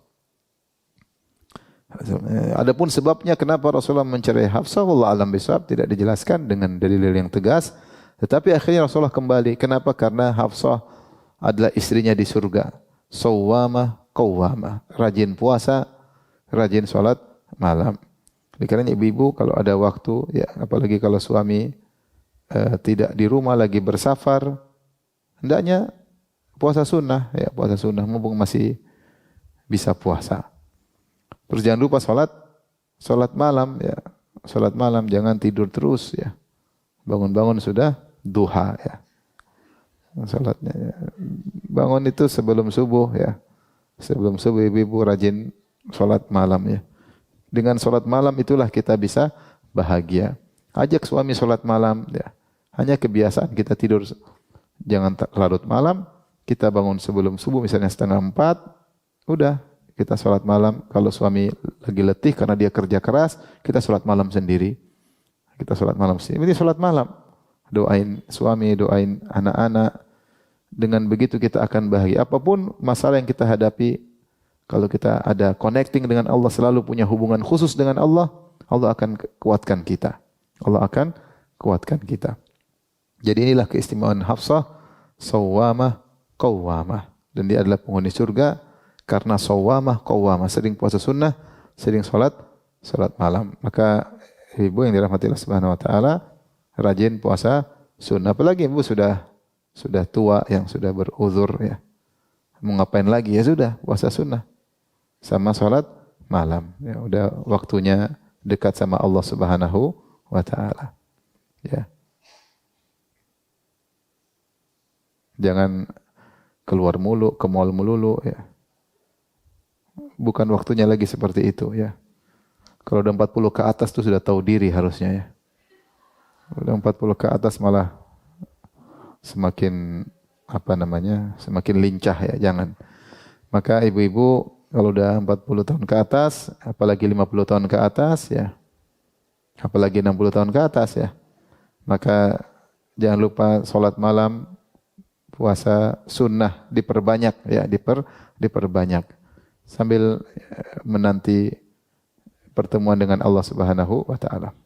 Adapun sebabnya kenapa Rasulullah mencerai Hafsah, wallahu a'lam bishawab, tidak dijelaskan dengan dalil yang tegas. Tetapi akhirnya Rasulullah kembali. Kenapa? Karena Hafsah adalah istrinya di surga. Sawwamah, qawwamah, rajin puasa, rajin salat malam. Karena ibu-ibu kalau ada waktu, ya, apalagi kalau suami tidak di rumah lagi bersafar, hendaknya puasa sunnah, ya, puasa sunnah mumpung masih bisa puasa. Terus jangan lupa salat malam, ya, salat malam, jangan tidur terus, ya. Bangun-bangun sudah duha, ya. Salatnya, ya. Bangun itu sebelum subuh, ya. Sebelum subuh ibu-ibu rajin salat malam, ya. Dengan salat malam itulah kita bisa bahagia. Ajak suami salat malam, ya. Hanya kebiasaan kita tidur jangan larut malam, kita bangun sebelum subuh misalnya 3:30, udah kita salat malam. Kalau suami lagi letih karena dia kerja keras, kita salat malam sendiri. Kita salat malam sendiri. Ini salat malam. Doain suami, doain anak-anak. Dengan begitu kita akan bahagia. Apapun masalah yang kita hadapi, kalau kita ada connecting dengan Allah, selalu punya hubungan khusus dengan Allah, Allah akan kuatkan kita. Allah akan kuatkan kita. Jadi inilah keistimewaan Hafsah, sawwamah qawwamah. Dan dia adalah penghuni surga karena sawwamah qawwamah, sering puasa sunnah, sering salat malam. Maka ibu yang dirahmati Allah Subhanahu wa taala, rajin puasa sunnah. Apalagi ibu sudah tua yang sudah beruzur, ya. Mau ngapain lagi? Ya sudah, puasa sunnah sama salat malam. Ya, udah waktunya dekat sama Allah Subhanahu wa taala. Ya. Jangan keluar mulu, ke mall melulu ya. Bukan waktunya lagi seperti itu ya. Kalau udah 40 ke atas tuh sudah tahu diri harusnya ya. Udah 40 ke atas malah semakin semakin lincah ya, jangan. Maka ibu-ibu kalau udah 40 tahun ke atas, apalagi 50 tahun ke atas ya, apalagi 60 tahun ke atas ya, maka jangan lupa sholat malam, puasa sunnah diperbanyak ya, diperbanyak sambil menanti pertemuan dengan Allah Subhanahu wa taala.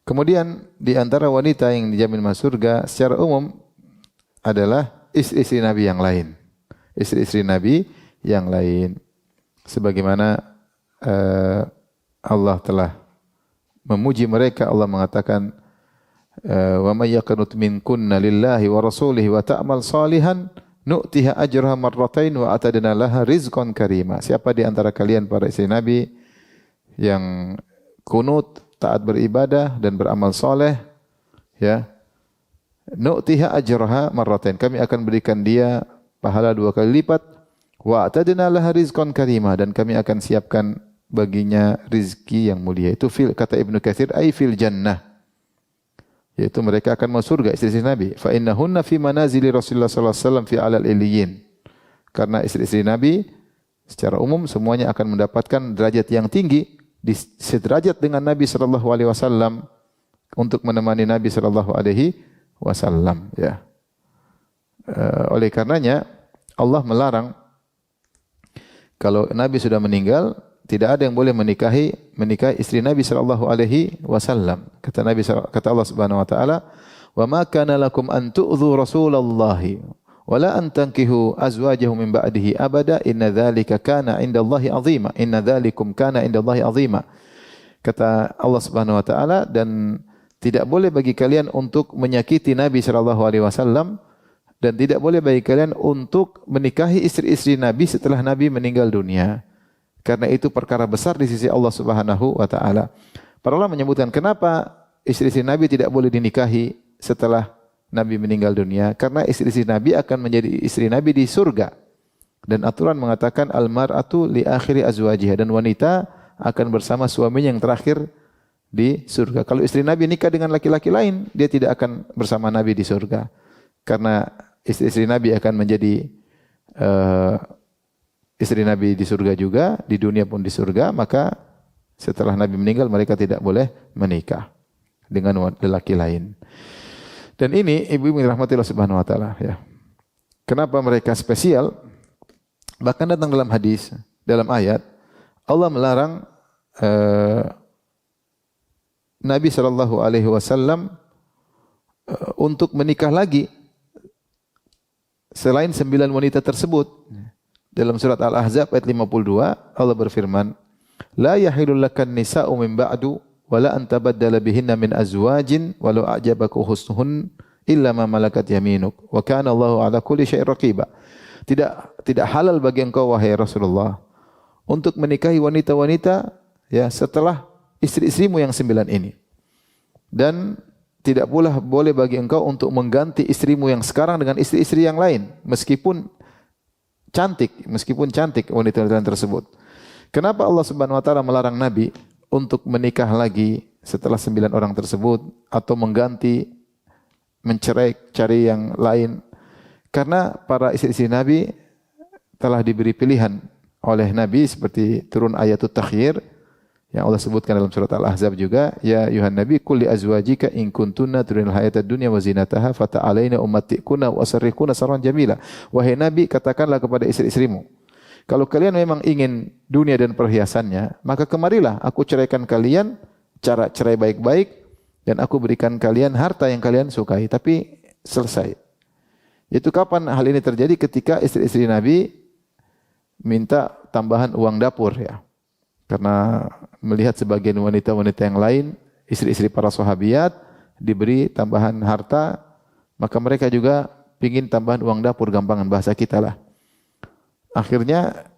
Kemudian di antara wanita yang dijamin masuk surga secara umum adalah istri-istri Nabi yang lain. Istri-istri Nabi yang lain. Sebagaimana Allah telah memuji mereka, Allah mengatakan wa may yaqnut minkunna lillahi wa rasulihi wa ta'mal salihan nu'tiha ajraha marratain wa atadna laha rizqan karima. Siapa di antara kalian para istri Nabi yang kunut, taat beribadah dan beramal soleh, ya, nu'tiha ajraha marratain, kami akan berikan dia pahala 2 kali lipat, wa atadna laha rizqan karima, dan kami akan siapkan baginya rizki yang mulia. Itu kata Ibnu Katsir ai fil jannah, yaitu mereka akan masuk surga istri-istri Nabi. Fa innahunna fi manazili Rasulullah sallallahu alaihi wasallam fi alal illiyin. Karena istri-istri Nabi secara umum semuanya akan mendapatkan derajat yang tinggi, di sederajat dengan Nabi sallallahu alaihi wasallam, untuk menemani Nabi sallallahu alaihi wasallam ya. Oleh karenanya Allah melarang kalau Nabi sudah meninggal tidak ada yang boleh menikahi istri Nabi sallallahu alaihi wasallam. Kata Allah Subhanahu wa taala, "Wa ma kana lakum an tu'dhu Rasulallahi wala an tankihu azwajahu min ba'dihi abada inna dzalika kana 'indallahi 'azima inna dzalikum kana 'indallahi 'azima." Kata Allah Subhanahu wa taala, dan tidak boleh bagi kalian untuk menyakiti Nabi sallallahu alaihi wasallam, dan tidak boleh bagi kalian untuk menikahi istri-istri Nabi setelah Nabi meninggal dunia, karena itu perkara besar di sisi Allah Subhanahu wa taala. Para ulama menyebutkan kenapa istri-istri Nabi tidak boleh dinikahi setelah Nabi meninggal dunia, karena istri-istri Nabi akan menjadi istri Nabi di surga. Dan aturan mengatakan al-mar'atu li akhiri azwajiha, dan wanita akan bersama suaminya yang terakhir di surga. Kalau istri Nabi nikah dengan laki-laki lain, dia tidak akan bersama Nabi di surga. Karena istri-istri Nabi akan menjadi istri Nabi di surga juga, di dunia pun di surga, maka setelah Nabi meninggal mereka tidak boleh menikah dengan lelaki lain. Dan ini ibu-ibu dirahmati Allah Subhanahu wa taala ya. Kenapa mereka spesial? Bahkan datang dalam hadis, dalam ayat Allah melarang Nabi sallallahu alaihi wasallam untuk menikah lagi selain 9 wanita tersebut. Dalam surat Al-Ahzab ayat 52 Allah berfirman, "La yahilul lakan nisa'u min ba'du wala an tabaddala bihinna min azwajin walau a'jabaku husnuhun illa ma malakat yaminuk wa kana Allahu ala kulli syai'in raqiba." Tidak halal bagi engkau wahai Rasulullah untuk menikahi wanita-wanita ya setelah istri-istrimu yang 9 ini. Dan tidak pula boleh bagi engkau untuk mengganti istrimu yang sekarang dengan istri-istri yang lain meskipun cantik wanita-wanita tersebut. Kenapa Allah Subhanahu wa taala melarang Nabi untuk menikah lagi setelah 9 orang tersebut atau mengganti, mencerai, cari yang lain? Karena para istri-istri Nabi telah diberi pilihan oleh Nabi, seperti turun ayatut takhyir yang Allah sebutkan dalam surat Al-Ahzab juga, ya ayuhan nabi qul li azwajika in kuntunna turidul hayatad dunya wa zinataha fata'alaina ummatikunna wa sarrihkunna sarhan jamila. Wahai Nabi, katakanlah kepada istri-istrimu, kalau kalian memang ingin dunia dan perhiasannya, maka kemarilah aku ceraikan kalian, cara cerai baik-baik, dan aku berikan kalian harta yang kalian sukai. Tapi selesai. Itu kapan hal ini terjadi? Ketika istri-istri Nabi minta tambahan uang dapur ya. Karena melihat sebagian wanita-wanita yang lain, istri-istri para sahabiat diberi tambahan harta Maka mereka juga ingin tambahan uang dapur, gampangan bahasa kita lah. Akhirnya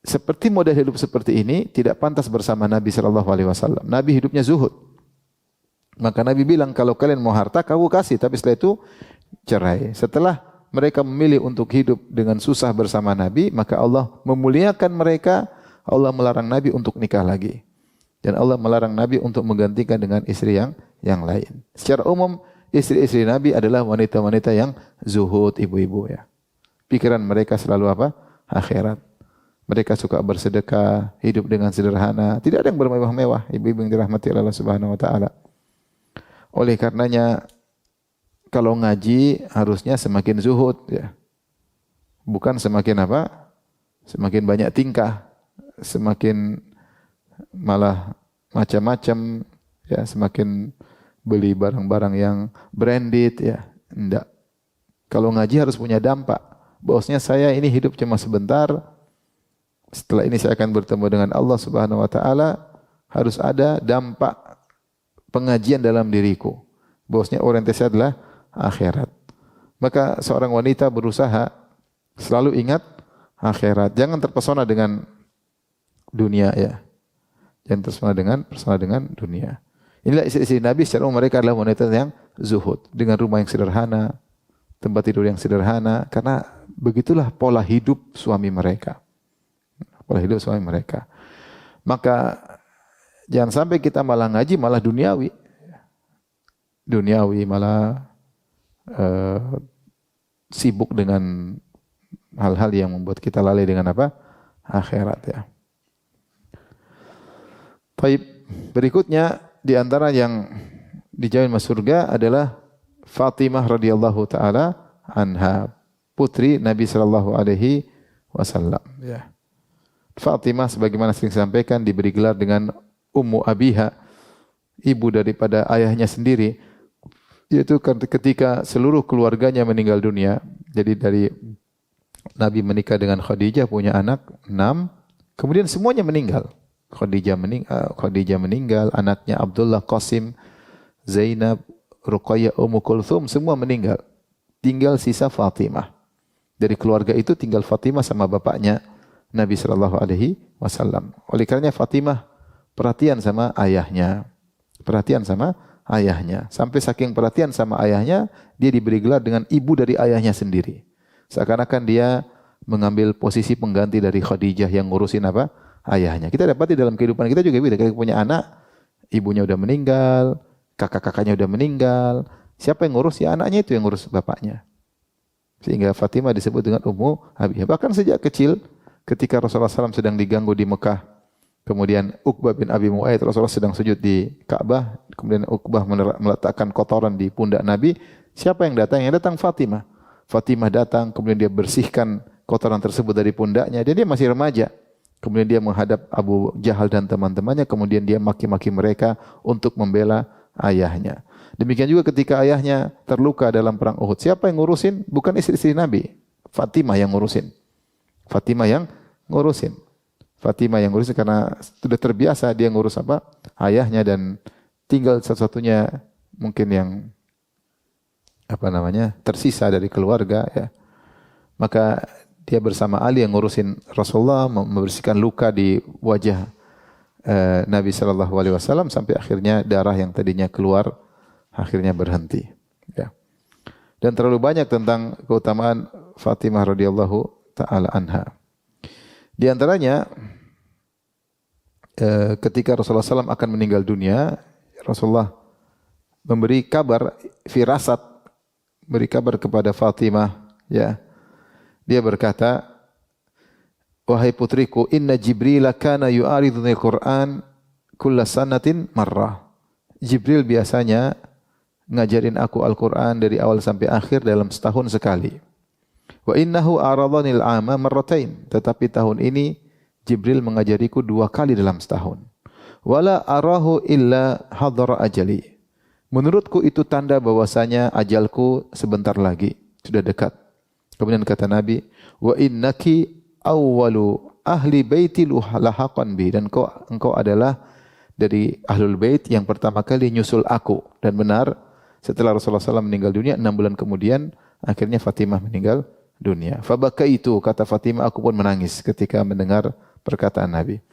seperti model hidup seperti ini tidak pantas bersama Nabi sallallahu alaihi wasallam. Nabi hidupnya zuhud. Maka Nabi bilang, kalau kalian mau harta, kamu kasih, tapi setelah itu cerai. Setelah mereka memilih untuk hidup dengan susah bersama Nabi, maka Allah memuliakan mereka. Allah melarang Nabi untuk nikah lagi. Dan Allah melarang Nabi untuk menggantikan dengan istri yang lain. Secara umum, istri-istri Nabi adalah wanita-wanita yang zuhud, ibu-ibu ya. Pikiran mereka selalu apa? Akhirat. Mereka suka bersedekah, hidup dengan sederhana. Tidak ada yang bermewah-mewah, ibu-ibu yang dirahmati Allah Subhanahu wa taala. Oleh karenanya kalau ngaji harusnya semakin zuhud ya. Bukan semakin apa? Semakin banyak tingkah, semakin malah macam-macam ya, semakin beli barang-barang yang branded ya. Enggak. Kalau ngaji harus punya dampak. Bahwasanya saya ini hidup cuma sebentar. Setelah ini saya akan bertemu dengan Allah Subhanahu wa taala, harus ada dampak pengajian dalam diriku. Bahwasanya orientasi adalah akhirat. Maka seorang wanita berusaha selalu ingat akhirat. Jangan terpesona dengan dunia ya. Jangan terpesona dengan dunia. Inilah istri-istri Nabi, secara umum mereka adalah wanita yang zuhud, dengan rumah yang sederhana, tempat tidur yang sederhana, karena begitulah pola hidup suami mereka. Pola hidup suami mereka. Maka jangan sampai kita malah ngaji malah duniawi. Duniawi malah sibuk dengan hal-hal yang membuat kita lalai dengan apa? Akhirat ya. Baik, berikutnya di antara yang dijamin masuk surga adalah Fatimah radhiyallahu taala anha, putri Nabi sallallahu alaihi wasallam ya. Fatimah sebagaimana sering disampaikan diberi gelar dengan Ummu Abiha, ibu daripada ayahnya sendiri, yaitu ketika seluruh keluarganya meninggal dunia. Jadi dari Nabi menikah dengan Khadijah, punya anak 6, kemudian semuanya meninggal. Khadijah meninggal, anaknya Abdullah, Qasim, Zainab, Ruqayyah, Ummu Kulthum semua meninggal. Tinggal sisa Fatimah. Dari keluarga itu tinggal Fatimah sama bapaknya Nabi sallallahu alaihi wasallam. Oleh karenanya Fatimah perhatian sama ayahnya. Perhatian sama ayahnya. Sampai saking perhatian sama ayahnya, dia diberi gelar dengan ibu dari ayahnya sendiri. Seakan-akan dia mengambil posisi pengganti dari Khadijah yang ngurusin apa? Ayahnya. Kita dapati dalam kehidupan kita juga begitu. Kita punya anak, ibunya udah meninggal, kakak-kakaknya udah meninggal. Siapa yang ngurus? Ya anaknya itu yang ngurus bapaknya. Sehingga Fatimah disebut dengan Ummu Habibah. Bahkan sejak kecil, ketika Rasulullah SAW sedang diganggu di Mekah, kemudian Uqbah bin Abi Mu'ayyid, Rasulullah sedang sujud di Ka'bah, kemudian Uqbah meletakkan kotoran di pundak Nabi. Siapa yang datang? Yang datang Fatimah. Fatimah datang, kemudian dia bersihkan kotoran tersebut dari pundaknya. Dan dia masih remaja. Kemudian dia menghadap Abu Jahal dan teman-temannya, kemudian dia maki-maki mereka untuk membela ayahnya. Demikian juga ketika ayahnya terluka dalam perang Uhud. Siapa yang ngurusin? Bukan istri-istri Nabi. Fatimah yang ngurusin. Fatimah yang ngurusin. Fatimah yang ngurusin karena sudah terbiasa dia ngurus apa? Ayahnya, dan tinggal satu-satunya mungkin yang tersisa dari keluarga ya. Maka dia bersama Ali yang ngurusin Rasulullah, membersihkan luka di wajah Nabi sallallahu alaihi wasallam sampai akhirnya darah yang tadinya keluar akhirnya berhenti ya. Dan terlalu banyak tentang keutamaan Fatimah radhiyallahu taala anha. Di antaranya ketika Rasulullah SAW akan meninggal dunia, Rasulullah memberi kabar firasat, beri kabar kepada Fatimah ya. Dia berkata, wahai putriku, inna Jibril kana yu'ariduni al-Qur'an kulla sanatin marrah. Jibril biasanya ngajarin aku Al-Qur'an dari awal sampai akhir dalam setahun sekali. Wa innahu aradhanil 'ama marratain. Tetapi tahun ini Jibril mengajariku 2 kali dalam setahun. Wala arahu illa hadara ajali. Menurutku itu tanda bahwasanya ajalku sebentar lagi, sudah dekat. Kemudian kata Nabi, wa innaki awwalu ahli baiti lahaqan bi, dan engkau adalah dari ahlul bait yang pertama kali nyusul aku. Dan benar, Setelah Rasulullah SAW meninggal dunia, 6 bulan kemudian, akhirnya Fatimah meninggal dunia. Fabakaitu, kata Fatimah, aku pun menangis ketika mendengar perkataan Nabi.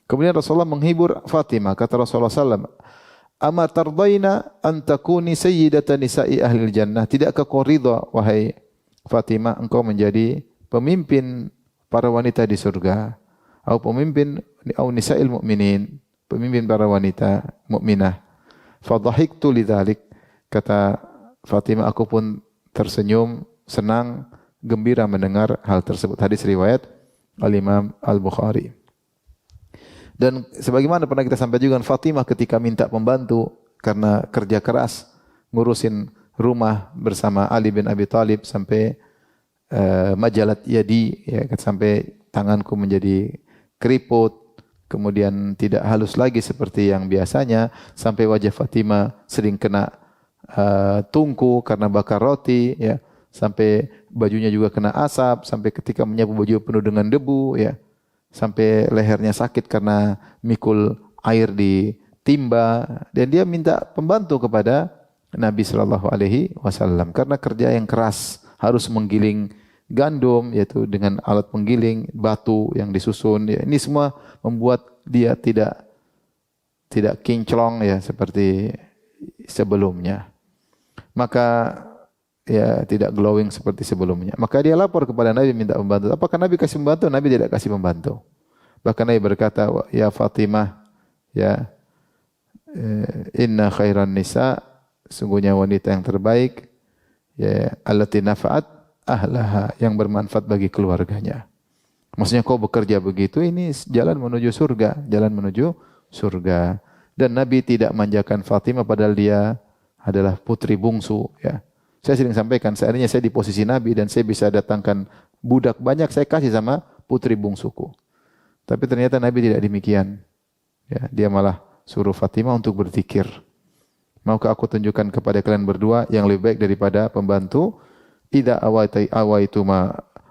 Kemudian Rasulullah menghibur Fatimah, kata Rasulullah SAW, Ama tardaina an takuni sayyidata nisa'i ahlil jannah. Tidakkah kau ridha, wahai Fatimah, engkau menjadi pemimpin para wanita di surga? Atau pemimpin nisa'il mu'minin, pemimpin para wanita mukminah. Fadhahiktu lidzalik. Kata Fatimah, aku pun tersenyum, senang, gembira mendengar hal tersebut. Hadis riwayat Al-Imam Al-Bukhari. Dan sebagaimana pernah kita sampaikan, Fatimah ketika minta pembantu karena kerja keras ngurusin rumah bersama Ali bin Abi Thalib sampai majalat yadi, ya, sampai tanganku menjadi keriput, kemudian tidak halus lagi seperti yang biasanya, sampai wajah Fatimah sering kena tungku karena bakar roti, ya, sampai bajunya juga kena asap, sampai ketika menyapu baju penuh dengan debu, ya, sampai lehernya sakit karena mikul air di timba, dan dia minta pembantu kepada Nabi Shallallahu Alaihi Wasallam karena kerja yang keras, harus menggiling gandum, yaitu dengan alat penggiling, batu yang disusun, ya, ini semua membuat dia tidak kinclong, ya, seperti sebelumnya. Maka ya tidak glowing seperti sebelumnya. Maka dia lapor kepada Nabi minta pembantu. Apakah Nabi kasih pembantu? Nabi tidak kasih pembantu. Bahkan Nabi berkata, ya Fatimah, ya inna khairan nisa, sungguhnya wanita yang terbaik, ya allati nafa'at ahlaha, yang bermanfaat bagi keluarganya. Maksudnya kau bekerja begitu, ini jalan menuju surga, jalan menuju surga. Dan Nabi tidak manjakan Fatimah padahal dia adalah putri bungsu, ya. Saya sering sampaikan, seandainya saya di posisi Nabi dan saya bisa datangkan budak banyak, saya kasih sama putri bungsuku. Tapi ternyata Nabi tidak demikian. Ya, dia malah suruh Fatimah untuk berzikir. Maukah aku tunjukkan kepada kalian berdua yang lebih baik daripada pembantu? Idza awaitu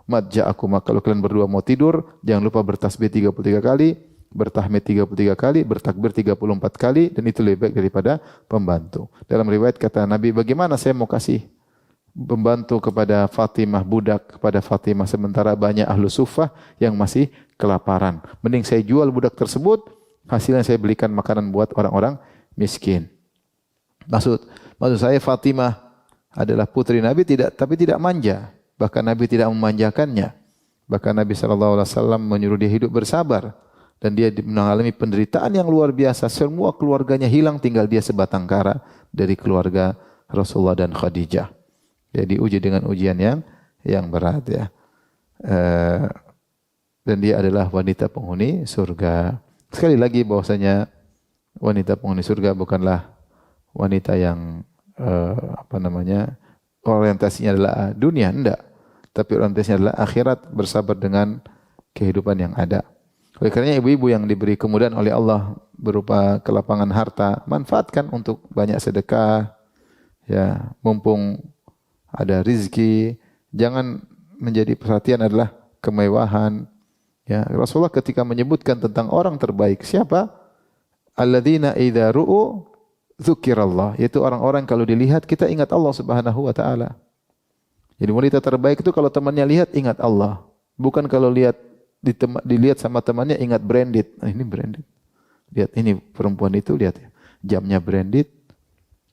madja'akuma, kalau kalian berdua mau tidur, jangan lupa bertasbih 33 kali, bertahmid 33 kali, bertakbir 34 kali, dan itu lebih baik daripada pembantu. Dalam riwayat kata Nabi, bagaimana saya mau kasih pembantu kepada Fatimah, budak kepada Fatimah, sementara banyak ahlu suffah yang masih kelaparan. Mending saya jual budak tersebut, hasilnya saya belikan makanan buat orang-orang miskin. Maksud saya Fatimah adalah putri Nabi, tapi tidak manja. Bahkan Nabi tidak memanjakannya. Bahkan Nabi SAW menyuruh dia hidup bersabar. Dan dia mengalami penderitaan yang luar biasa. Semua keluarganya hilang, tinggal dia sebatang kara dari keluarga Rasulullah dan Khadijah. Jadi uji dengan ujian yang berat, ya. Dan dia adalah wanita penghuni surga. Sekali lagi bahwasanya wanita penghuni surga bukanlah wanita yang orientasinya adalah dunia, enggak. Tapi orientasinya adalah akhirat, bersabar dengan kehidupan yang ada. Oleh karenanya ibu-ibu yang diberi kemudahan oleh Allah berupa kelapangan harta, manfaatkan untuk banyak sedekah, ya, mumpung ada rizki. Jangan menjadi perhatian adalah kemewahan, ya. Rasulullah ketika menyebutkan tentang orang terbaik, siapa? Alladzina idza ru'u dzukirallah, yaitu orang-orang kalau dilihat kita ingat Allah Subhanahu wa taala. Jadi wanita terbaik itu kalau temannya lihat ingat Allah, bukan kalau dilihat sama temannya ingat branded. Nah, ini branded. Lihat ini perempuan itu, lihat ya. Jamnya branded,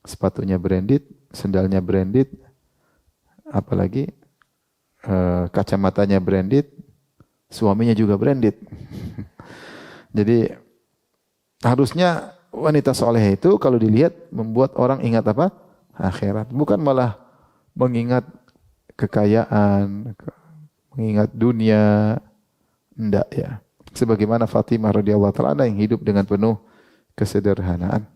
sepatunya branded, sendalnya branded, apalagi kacamatanya branded, suaminya juga branded. Jadi harusnya wanita soleh itu kalau dilihat membuat orang ingat apa? Akhirat. Bukan malah mengingat kekayaan, mengingat dunia. Enggak, ya. Sebagaimana Fatimah radhiyallahu ta'ala yang hidup dengan penuh kesederhanaan.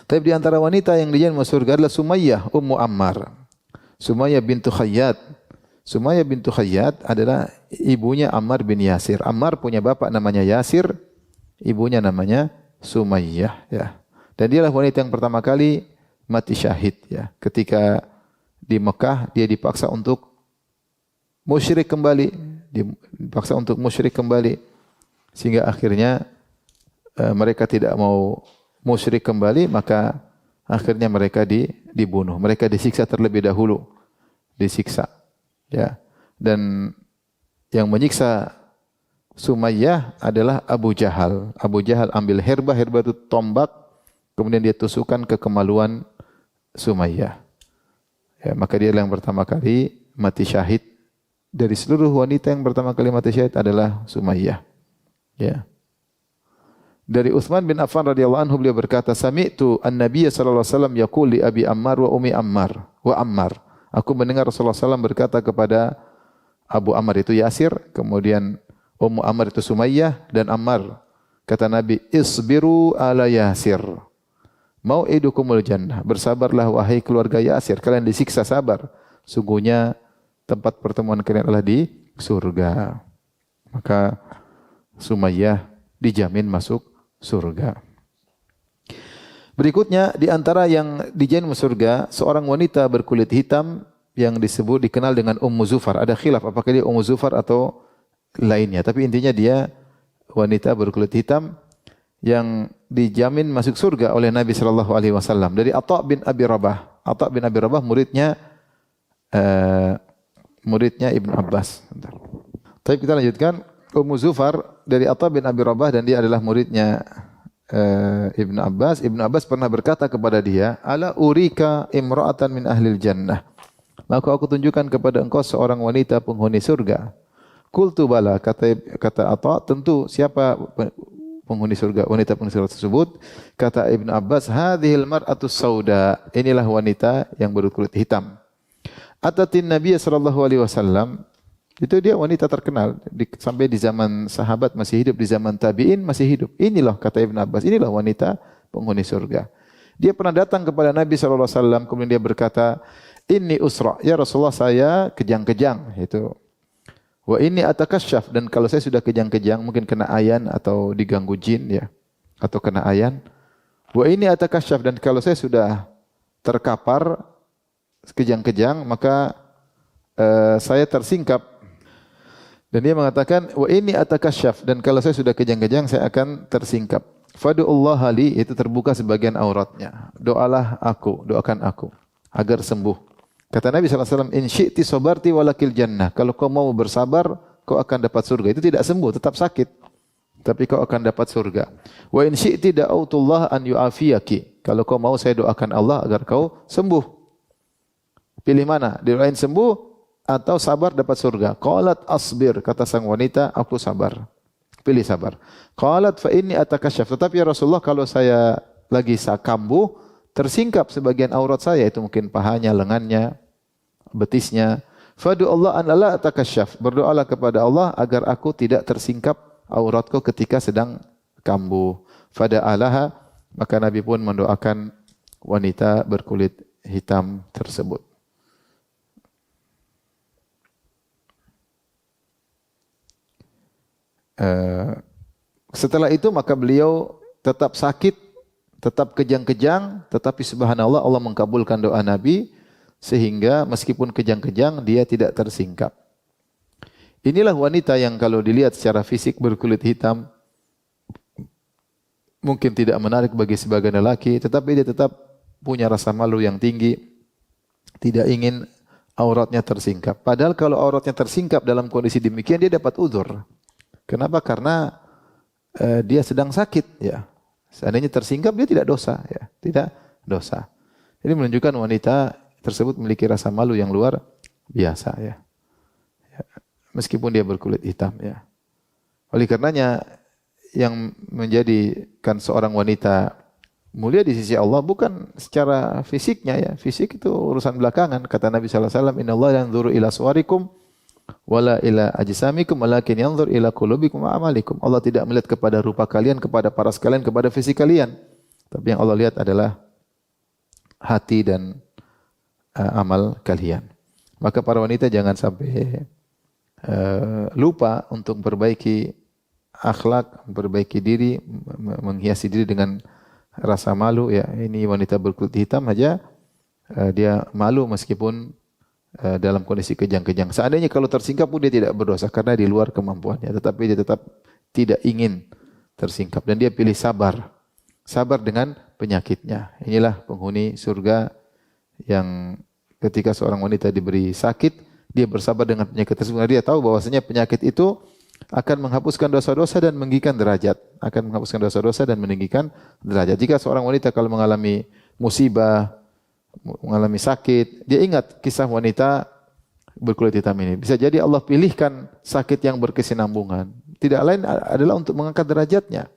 Tapi di antara wanita yang dijamin masuk surga adalah Sumayyah Ummu Ammar. Sumayyah bintu Khayyat. Sumayyah bintu Khayyat adalah ibunya Ammar bin Yasir. Ammar punya bapak namanya Yasir, ibunya namanya Sumayyah, ya. Dan dialah wanita yang pertama kali mati syahid, ya. Ketika di Mekah dia dipaksa untuk musyrik kembali. Dipaksa untuk musyrik kembali, sehingga akhirnya mereka tidak mau musyrik kembali, maka Akhirnya mereka dibunuh. Mereka disiksa terlebih dahulu. Disiksa. Ya. Dan yang menyiksa Sumayyah adalah Abu Jahal. Abu Jahal ambil herba itu tombak, kemudian dia tusukkan ke kemaluan Sumayyah. Ya, maka dia yang pertama kali mati syahid. Dari seluruh wanita yang pertama kali mati syahid adalah Sumayyah. Ya. Dari Utsman bin Affan radhiyallahu anhu beliau berkata, "Sami'tu an-nabiy sallallahu alaihi wasallam yaqul li Abi Ammar wa Ummi Ammar." Aku mendengar Rasulullah SAW berkata kepada Abu Ammar itu Yasir, kemudian Ummu Ammar itu Sumayyah dan Ammar. Kata Nabi, "Isbiru ala Yasir. Mau'idukumul jannah." Bersabarlah wahai keluarga Yasir, kalian disiksa sabar. Sungguhnya tempat pertemuan kalian adalah di surga. Maka Sumayyah dijamin masuk surga. Berikutnya di antara yang dijamin masuk surga, seorang wanita berkulit hitam yang dikenal dengan Ummu Zufar. Ada khilaf apakah dia Ummu Zufar atau lainnya, tapi intinya dia wanita berkulit hitam yang dijamin masuk surga oleh Nabi sallallahu alaihi wasallam. Dari Atha bin Abi Rabah. Atha bin Abi Rabah muridnya Ibnu Abbas. Tapi kita lanjutkan. Ummu Zufar dari Atha bin Abi Rabah dan dia adalah muridnya Ibnu Abbas. Ibnu Abbas pernah berkata kepada dia, "Ala urika imra'atan min ahlil jannah." Maka aku tunjukkan kepada engkau seorang wanita penghuni surga. Qultu bala, kata Atha, tentu siapa penghuni surga, wanita penghuni surga tersebut? Kata Ibnu Abbas, "Hadhil mar'atus sauda." Inilah wanita yang berkulit hitam. Atatin Nabi sallallahu alaihi wasallam. Itu dia wanita terkenal sampai di zaman sahabat masih hidup, di zaman tabi'in masih hidup. Inilah kata Ibn Abbas, inilah wanita penghuni surga. Dia pernah datang kepada Nabi sallallahu alaihi wasallam, kemudian dia berkata, "Inni usra, ya Rasulullah, saya kejang-kejang." Itu. "Wa inni atakasyaf," dan kalau saya sudah kejang-kejang mungkin kena ayan atau diganggu jin ya, atau kena ayan. "Wa inni atakasyaf," dan kalau saya sudah terkapar kejang-kejang maka saya tersingkap. Dan dia mengatakan, "Wa inni atakasyaf," dan kalau saya sudah kejang-kejang saya akan tersingkap. "Fadu'ullah li," itu terbuka sebagian auratnya. Doakan aku agar sembuh. Kata Nabi sallallahu alaihi wasallam, "In syi'ti sabarti walakil jannah." Kalau kau mau bersabar, kau akan dapat surga. Itu tidak sembuh, tetap sakit. Tapi kau akan dapat surga. "Wa in syi'ti da'autullah an yu'afiyaki." Kalau kau mau saya doakan Allah agar kau sembuh. Pilih mana? Doain sembuh atau sabar dapat surga. Qalat asbir, kata sang wanita, aku sabar. Pilih sabar. Qalat fa inni atakasyaf. Tetapi ya Rasulullah, kalau saya lagi kambuh, tersingkap sebagian aurat saya, itu mungkin pahanya, lengannya, betisnya. Fadu Allah an la atakasyaf. Berdoalah kepada Allah agar aku tidak tersingkap auratku ketika sedang kambuh. Fada alaha, maka Nabi pun mendoakan wanita berkulit hitam tersebut. Setelah itu maka beliau tetap sakit, tetap kejang-kejang, tetapi subhanallah Allah mengkabulkan doa Nabi sehingga meskipun kejang-kejang dia tidak tersingkap. Inilah wanita yang kalau dilihat secara fisik berkulit hitam mungkin tidak menarik bagi sebagian lelaki, tetapi dia tetap punya rasa malu yang tinggi, tidak ingin auratnya tersingkap. Padahal kalau auratnya tersingkap dalam kondisi demikian dia dapat uzur. Kenapa? Karena dia sedang sakit ya. Seandainya tersingkap dia tidak dosa ya, tidak dosa. Ini menunjukkan wanita tersebut memiliki rasa malu yang luar biasa ya. Meskipun dia berkulit hitam ya. Oleh karenanya yang menjadikan seorang wanita mulia di sisi Allah bukan secara fisiknya ya. Fisik itu urusan belakangan. Kata Nabi sallallahu alaihi wasallam, "Innallaha yanzuru ila suwarikum wala ila ajsamikum walakin yanzur ila qulubikum wa amalikum." Allah tidak melihat kepada rupa kalian, kepada paras kalian, kepada fisik kalian. Tapi yang Allah lihat adalah hati dan amal kalian. Maka para wanita jangan sampai lupa untuk memperbaiki akhlak, memperbaiki diri, menghiasi diri dengan rasa malu ya. Ini wanita berkulit hitam aja dia malu meskipun dalam kondisi kejang-kejang. Seandainya kalau tersingkap pun dia tidak berdosa karena di luar kemampuannya, tetapi dia tetap tidak ingin tersingkap dan dia pilih sabar. sabar dengan penyakitnya. Inilah penghuni surga yang ketika seorang wanita diberi sakit, dia bersabar dengan penyakit tersebut. Dia tahu bahwasanya penyakit itu akan menghapuskan dosa-dosa dan meninggikan derajat. Akan menghapuskan dosa-dosa dan meninggikan derajat. Jika seorang wanita kalau mengalami musibah, mengalami sakit, dia ingat kisah wanita berkulit hitam ini. Bisa jadi Allah pilihkan sakit yang berkesinambungan. Tidak lain adalah untuk mengangkat derajatnya,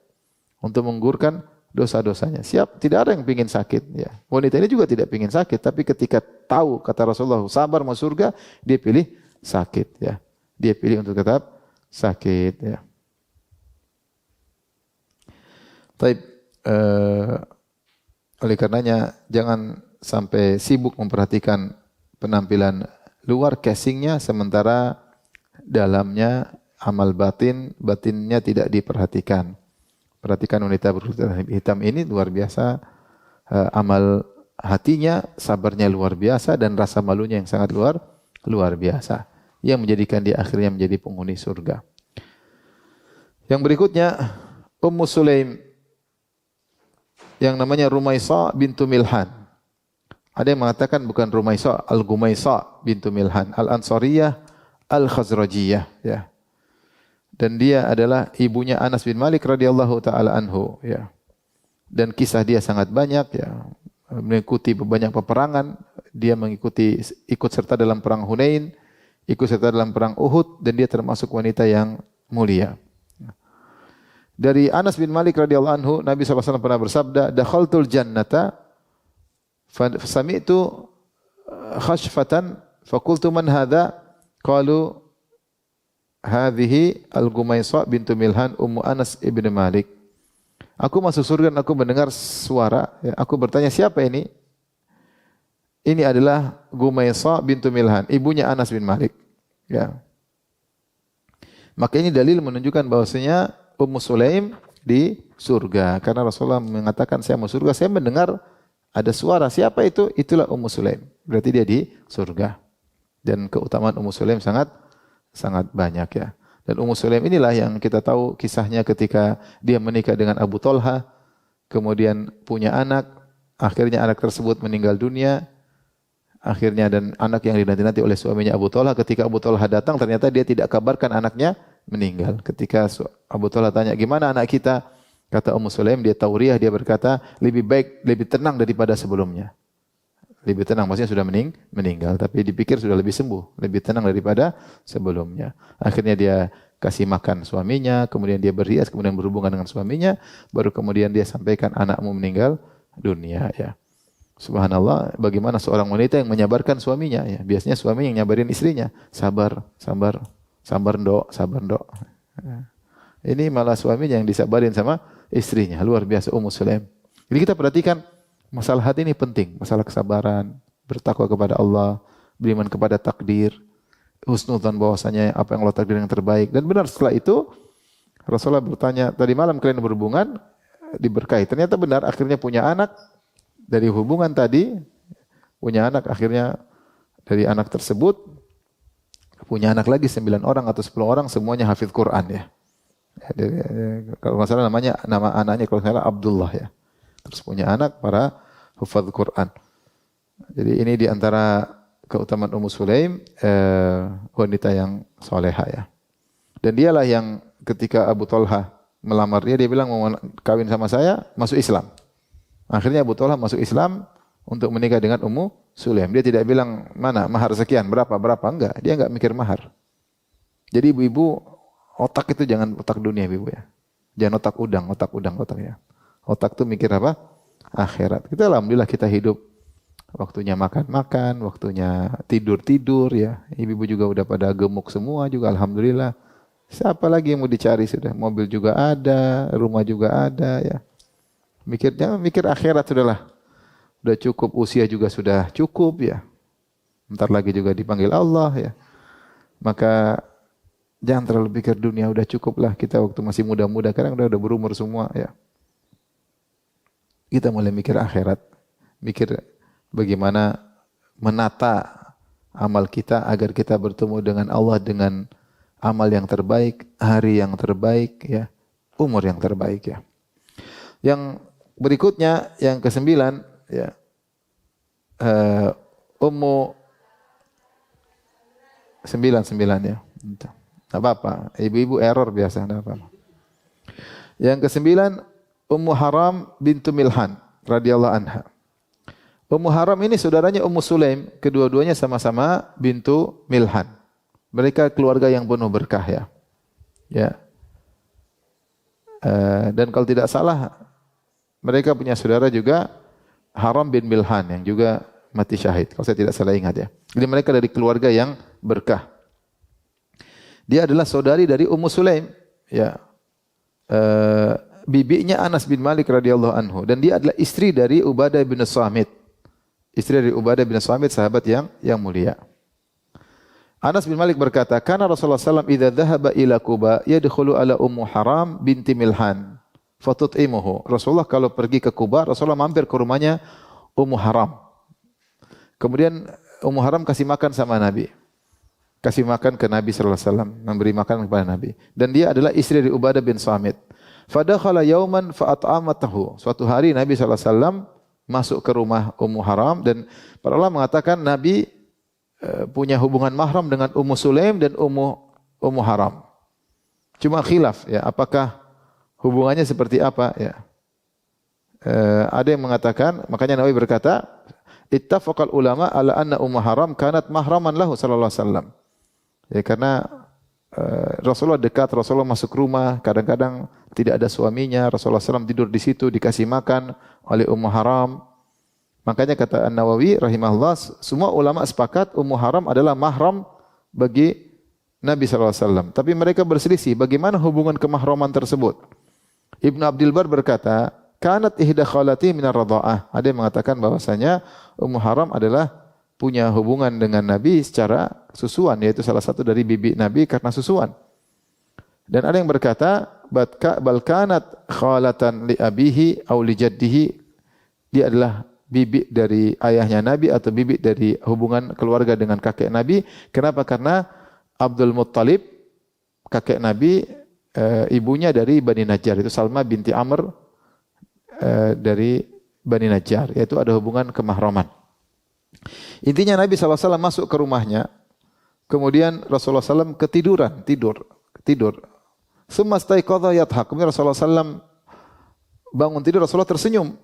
untuk menggugurkan dosa-dosanya. Tidak ada yang ingin sakit. Ya. Wanita ini juga tidak ingin sakit, tapi ketika tahu kata Rasulullah sabar masuk surga, dia pilih sakit. Ya. Dia pilih untuk tetap sakit. Ya. Taib, oleh karenanya jangan sampai sibuk memperhatikan penampilan luar casingnya sementara dalamnya amal batinnya tidak diperhatikan. Perhatikan wanita berkulit hitam ini luar biasa, amal hatinya, sabarnya luar biasa dan rasa malunya yang sangat luar biasa yang menjadikan dia akhirnya menjadi penghuni surga. Yang berikutnya Ummu Sulaim yang namanya Rumaisa bintu Milhan. Ada yang mengatakan bukan Rumaisa, Al-Gumaisa bintu Milhan, Al-Ansariyah, Al-Khazrajiyah, ya. Dan dia adalah ibunya Anas bin Malik radhiyallahu taala anhu, ya. Dan kisah dia sangat banyak, ya. Mengikuti banyak peperangan, dia ikut serta dalam perang Hunain, ikut serta dalam perang Uhud dan dia termasuk wanita yang mulia. Dari Anas bin Malik radhiyallahu anhu, Nabi SAW pernah bersabda, "Dakhaltul jannata fasami'tu khashfatan faqultu man hadha?" Qalu hadhihi Al-Gumaisa bintu Milhan ummu Anas ibn Malik. Aku masuk surga dan aku mendengar suara. Ya, aku bertanya siapa ini? Ini adalah Gumaisa bintu Milhan, ibunya Anas bin Malik. Ya. Maka ini dalil menunjukkan bahwasanya Ummu Sulaim di surga. Karena Rasulullah mengatakan saya mau surga, saya mendengar ada suara. Siapa itu? Itulah Ummu Sulaim. Berarti dia di surga. Dan keutamaan Ummu Sulaim sangat banyak ya. Dan Ummu Sulaim inilah yang kita tahu kisahnya ketika dia menikah dengan Abu Talha, kemudian punya anak, akhirnya anak tersebut meninggal dunia, akhirnya dan anak yang dinanti-nanti oleh suaminya Abu Talha, ketika Abu Talha datang ternyata dia tidak kabarkan anaknya meninggal. Ketika Abu Talha tanya, gimana anak kita? Kata Ummu Sulaim, dia tauriah, dia berkata, lebih baik, lebih tenang daripada sebelumnya. Lebih tenang, maksudnya sudah meninggal, tapi dipikir sudah lebih sembuh, lebih tenang daripada sebelumnya. Akhirnya dia kasih makan suaminya, kemudian dia berhias, kemudian berhubungan dengan suaminya, baru kemudian dia sampaikan anakmu meninggal dunia. Ya. Subhanallah, bagaimana seorang wanita yang menyabarkan suaminya. Ya. Biasanya suami yang nyabarin istrinya, sabar, ndok. Ya. Ini malah suaminya yang disabarin sama istrinya, luar biasa Ummu Sulaim. Jadi kita perhatikan, masalah hati ini penting, masalah kesabaran, bertakwa kepada Allah, beriman kepada takdir, husnudzan bahwasanya apa yang Allah takdir yang terbaik. Dan benar setelah itu Rasulullah bertanya, tadi malam kalian berhubungan diberkahi. Ternyata benar, akhirnya punya anak dari hubungan tadi, punya anak akhirnya dari anak tersebut punya anak lagi 9 orang atau 10 orang semuanya hafidz Quran ya. Kalau nggak salah nama anaknya kalau nggak salah Abdullah ya. Terus punya anak para hufadz Quran. Jadi ini di antara keutamaan Ummu Sulaim, wanita yang soleha ya. Dan dialah yang ketika Abu Talha melamar dia bilang mau kawin sama saya, masuk Islam. Akhirnya Abu Talha masuk Islam untuk menikah dengan Ummu Sulaim. Dia tidak bilang mana mahar sekian, berapa, enggak. Dia enggak mikir mahar. Jadi ibu-ibu otak itu jangan otak dunia ibu ya. Jangan otak udang ya. Otak itu mikir apa? Akhirat. Kita alhamdulillah kita hidup waktunya makan, waktunya tidur ya. Ibu-ibu juga udah pada gemuk semua juga alhamdulillah. Siapa lagi yang mau dicari sudah? Mobil juga ada, rumah juga ada ya. Jangan mikir akhirat sudahlah. Udah cukup, usia juga sudah cukup ya. Bentar lagi juga dipanggil Allah ya. Maka jangan terlalu pikir dunia, udah cukup lah kita waktu masih muda-muda, kadang udah berumur semua ya. Kita mulai mikir akhirat, mikir bagaimana menata amal kita agar kita bertemu dengan Allah dengan amal yang terbaik, hari yang terbaik ya, umur yang terbaik ya. Yang berikutnya yang kesembilan, ya, Ummu sembilan ya. Tidak apa-apa, ibu-ibu error biasa, tidak apa-apa. Yang kesembilan, Ummu Haram bintu Milhan radhiyallahu anha. Ummu Haram ini saudaranya Ummu Sulaim, kedua-duanya sama-sama bintu Milhan. Mereka keluarga yang penuh berkah ya. Ya. Dan kalau tidak salah, mereka punya saudara juga Haram bin Milhan yang juga mati syahid. Kalau saya tidak salah ingat ya. Jadi mereka dari keluarga yang berkah. Dia adalah saudari dari Ummu Sulaim. Ya. Bibinya Anas bin Malik radhiyallahu anhu, dan dia adalah istri dari Ubadah bin Samit. Istri dari Ubadah bin Samit, sahabat yang mulia. Anas bin Malik berkata, "Kana Rasulullah sallallahu alaihi wasallam idza dhahaba ila Quba yadkhulu ala Ummu Haram binti Milhan fatut'imuhu." Rasulullah kalau pergi ke Quba, Rasulullah mampir ke rumahnya Ummu Haram. Kemudian Ummu Haram kasih makan sama Nabi. Kasih makan ke Nabi sallallahu alaihi wasallam, memberi makan kepada Nabi. Dan dia adalah istri dari Ubadah bin Samit. Fadakhala yauman fa'at'amatahu. Suatu hari Nabi sallallahu alaihi wasallam masuk ke rumah Ummu Haram, dan para ulama mengatakan Nabi punya hubungan mahram dengan Ummu Sulaim dan Ummu Haram. Cuma khilaf ya, apakah hubungannya seperti apa ya. Ada yang mengatakan, makanya Nabi berkata, ittafaqal ulama ala anna Ummu Haram kanat mahraman lahu sallallahu alaihi wasallam. Ya, karena Rasulullah dekat, Rasulullah masuk rumah, kadang-kadang tidak ada suaminya, Rasulullah SAW tidur di situ, dikasih makan oleh Ummu Haram. Makanya kata An-Nawawi rahimahullah, semua ulama sepakat Ummu Haram adalah mahram bagi Nabi SAW. Tapi mereka berselisih bagaimana hubungan kemahraman tersebut. Ibnu Abdul Bar berkata, kanat ihda khalati minar radha'ah. Ada yang mengatakan bahwasanya Ummu Haram adalah punya hubungan dengan Nabi secara susuan, yaitu salah satu dari bibi Nabi karena susuan. Dan ada yang berkata, bal kanat khalatan li abihi aw li jaddihi. Dia adalah bibi dari ayahnya Nabi atau bibi dari hubungan keluarga dengan kakek Nabi. Kenapa? Karena Abdul Muttalib, kakek Nabi, ibunya dari Bani Najjar, itu Salma binti Amr dari Bani Najjar, yaitu ada hubungan kemahraman. Intinya Nabi SAW masuk ke rumahnya, kemudian Rasulullah SAW ketiduran, tidur. Summa staiqadha yadhak. Kemudian Rasulullah SAW bangun tidur, Rasulullah tersenyum.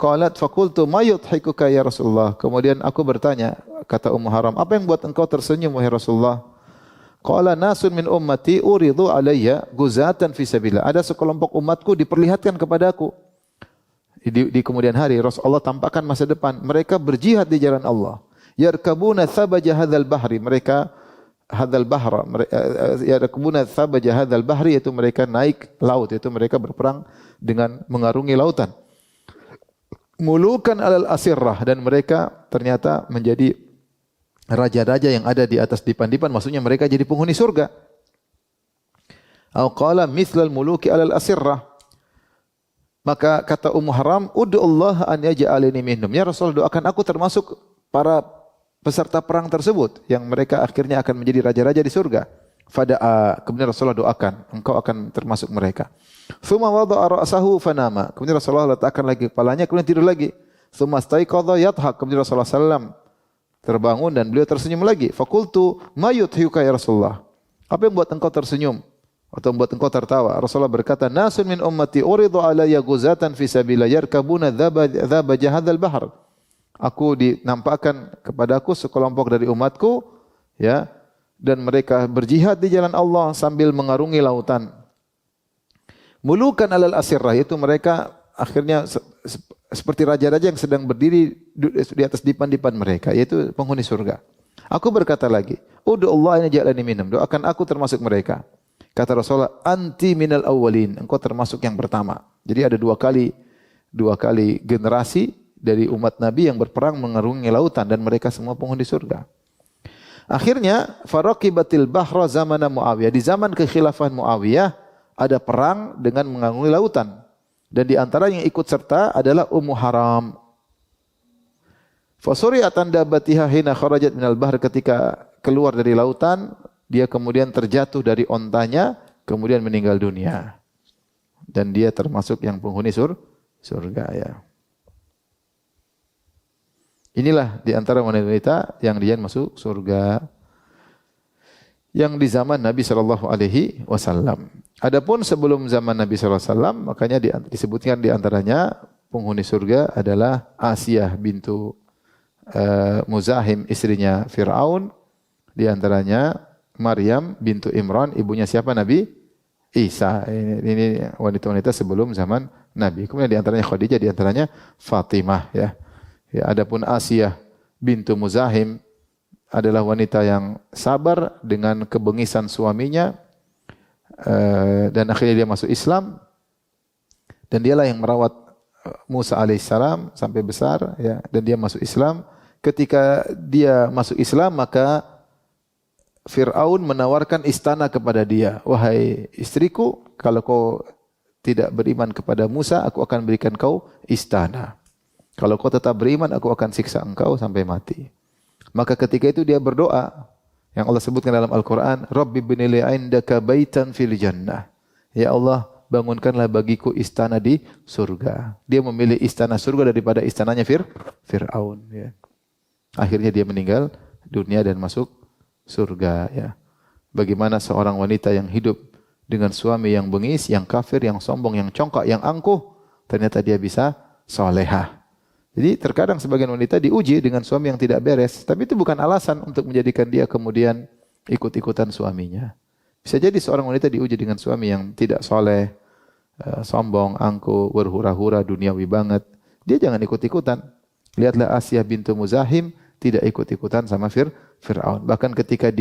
Qalat faqultu ma yudhikuka ya Rasulullah. Kemudian aku bertanya, kata Ummu Haram, apa yang buat engkau tersenyum wahai Rasulullah? Qala nasun min ummati uridu alayya guzatan fi sabilillah. Ada sekelompok umatku diperlihatkan kepadaku. Di kemudian hari Rasulullah tampakkan masa depan, mereka berjihad di jalan Allah. Yarkabuna thabaja hadzal bahri, mereka hadzal bahra, yarkabuna thabaja hadzal bahri, yaitu mereka naik laut, yaitu mereka berperang dengan mengarungi lautan. Mulukan alal asirrah, dan mereka ternyata menjadi raja-raja yang ada di atas dipan-dipan, maksudnya mereka jadi penghuni surga. Au qala mithlal muluki alal asirrah. Maka kata Ummu Haram, ud'u Allah an yaj'alani minhum. Ya Rasul, doakan aku termasuk para peserta perang tersebut yang mereka akhirnya akan menjadi raja-raja di surga. Fada'a, kemudian Rasulullah doakan, engkau akan termasuk mereka. Tsumma wada'a ra'sahu fanama. Kemudian Rasulullah letakkan lagi kepalanya, kemudian tidur lagi. Tsumma staiqadha yadhhak. Kemudian Rasulullah sallam terbangun dan beliau tersenyum lagi. Faqultu ma yudhika ya Rasulullah. Apa yang buat engkau tersenyum atau membuat engkau tertawa? Rasulullah berkata, nasun min ummati uridu alayya guzatan fi sabilillah yarkabuna dhabaja hadzal bahr. Aku dinampakkan kepadaku sekelompok dari umatku, ya, dan mereka berjihad di jalan Allah sambil mengarungi lautan. Mulukan alal asirrah, itu mereka akhirnya seperti raja-raja yang sedang berdiri di atas dipan-dipan mereka, yaitu penghuni surga. Aku berkata lagi, ud'u Allah an yaj'alani minhum, doakan aku termasuk mereka. Kata Rasulullah, anti minal awwalin, engkau termasuk yang pertama. Jadi ada dua kali generasi dari umat Nabi yang berperang mengarungi lautan dan mereka semua penghuni surga. Akhirnya faraqibatil bahra zamana Muawiyah. Di zaman kekhilafahan Muawiyah ada perang dengan mengarungi lautan. Dan di antara yang ikut serta adalah Ummu Haram. Fasuri'atan dabatiha hina kharajat minal bahr, ketika keluar dari lautan, dia kemudian terjatuh dari ontanya, kemudian meninggal dunia. Dan dia termasuk yang penghuni surga ya. Inilah di antara wanita yang dia masuk surga yang di zaman Nabi sallallahu alaihi wasallam. Adapun sebelum zaman Nabi sallallahu alaihi wasallam, makanya disebutkan di antaranya penghuni surga adalah Asiyah bintu Muzahim, istrinya Fir'aun, di antaranya Maryam bintu Imran, ibunya siapa? Nabi Isa. Ini wanita-wanita sebelum zaman Nabi. Kemudian di antaranya Khadijah, di antaranya Fatimah ya. Ya, adapun Asiyah bintu Muzahim adalah wanita yang sabar dengan kebengisan suaminya dan akhirnya dia masuk Islam, dan dialah yang merawat Musa alaihissalam sampai besar ya, dan dia masuk Islam. Ketika dia masuk Islam, maka Fir'aun menawarkan istana kepada dia. Wahai istriku, kalau kau tidak beriman kepada Musa, aku akan berikan kau istana. Kalau kau tetap beriman, aku akan siksa engkau sampai mati. Maka ketika itu dia berdoa, yang Allah sebutkan dalam Al-Quran, Rabbi binili indaka baitan fil jannah. Ya Allah, bangunkanlah bagiku istana di surga. Dia memilih istana surga daripada istananya Fir'aun. Ya. Akhirnya dia meninggal dunia dan masuk surga. Ya. Bagaimana seorang wanita yang hidup dengan suami yang bengis, yang kafir, yang sombong, yang congkak, yang angkuh, ternyata dia bisa solehah. Jadi terkadang sebagian wanita diuji dengan suami yang tidak beres, tapi itu bukan alasan untuk menjadikan dia kemudian ikut-ikutan suaminya. Bisa jadi seorang wanita diuji dengan suami yang tidak soleh, sombong, angkuh, berhura-hura, duniawi banget. Dia jangan ikut-ikutan. Lihatlah Asiyah bintu Muzahim tidak ikut-ikutan sama Fir'aun. Bahkan ketika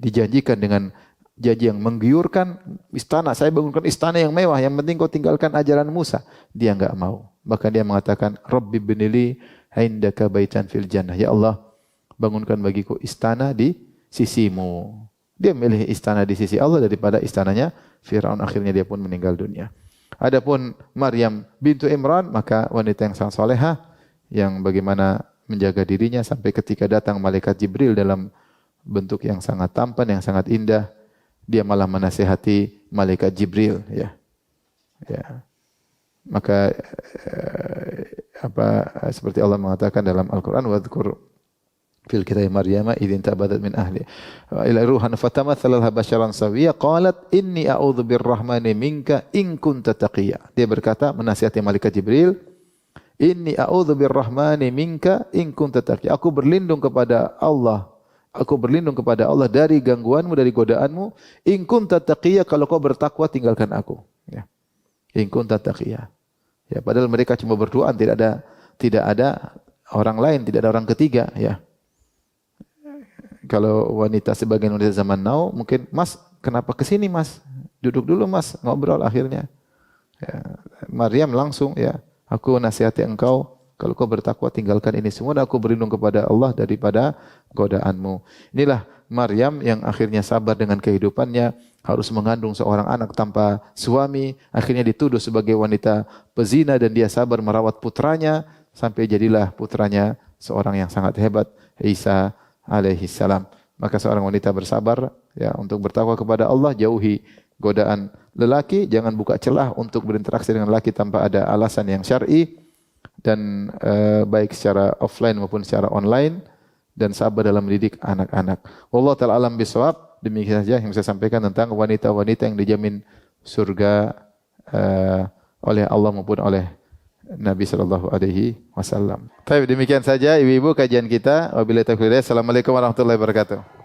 dijanjikan dengan janji yang menggiurkan, istana, saya bangunkan istana yang mewah, yang penting kau tinggalkan ajaran Musa. Dia enggak mau. Bahkan dia mengatakan, Rabbi binili indaka baitan fil jannah. Ya Allah, bangunkan bagiku istana di sisimu. Dia milih istana di sisi Allah daripada istananya Fir'aun. Akhirnya dia pun meninggal dunia. Adapun Maryam bintu Imran, maka wanita yang sangat salehah, yang bagaimana menjaga dirinya sampai ketika datang malaikat Jibril dalam bentuk yang sangat tampan, yang sangat indah, dia malah menasihati malaikat Jibril ya. Ya. Maka seperti Allah mengatakan dalam Al-Qur'an, wadhkur fil kitabi Maryam idzin tabadat min ahli ila ruhan fatamathala laha basharan sawiyya qalat inni a'udzu birrahmani minka in kunta taqiyya. Dia berkata menasihati malaikat Jibril, inni a'udzu birrahmani minka in kunta taqiyya. Aku berlindung kepada Allah. Aku berlindung kepada Allah dari gangguanmu, dari godaanmu. In kunta taqiyya, kalau kau bertakwa tinggalkan aku. Ya. In kunta taqiyya. Ya, padahal mereka cuma berdoa, tidak ada orang lain, tidak ada orang ketiga. Ya. Kalau wanita sebagian wanita zaman now, mungkin Mas, kenapa kesini Mas? Duduk dulu Mas, ngobrol akhirnya. Ya. Maryam langsung ya, aku nasihati engkau. Kalau kau bertakwa tinggalkan ini semua, dan aku berlindung kepada Allah daripada godaanmu. Inilah Maryam yang akhirnya sabar dengan kehidupannya, harus mengandung seorang anak tanpa suami, akhirnya dituduh sebagai wanita pezina dan dia sabar merawat putranya sampai jadilah putranya seorang yang sangat hebat, Isa alaihi salam. Maka seorang wanita bersabar ya untuk bertakwa kepada Allah, jauhi godaan lelaki, jangan buka celah untuk berinteraksi dengan lelaki tanpa ada alasan yang syar'i. Dan baik secara offline maupun secara online, dan sabar dalam mendidik anak-anak. Wallahu ta'ala alam bisawab. Demikian saja yang saya sampaikan tentang wanita-wanita yang dijamin surga oleh Allah maupun oleh Nabi sallallahu alaihi wasallam. Baik, demikian saja ibu-ibu kajian kita. Wabillahi taufiq. Assalamualaikum warahmatullahi wabarakatuh.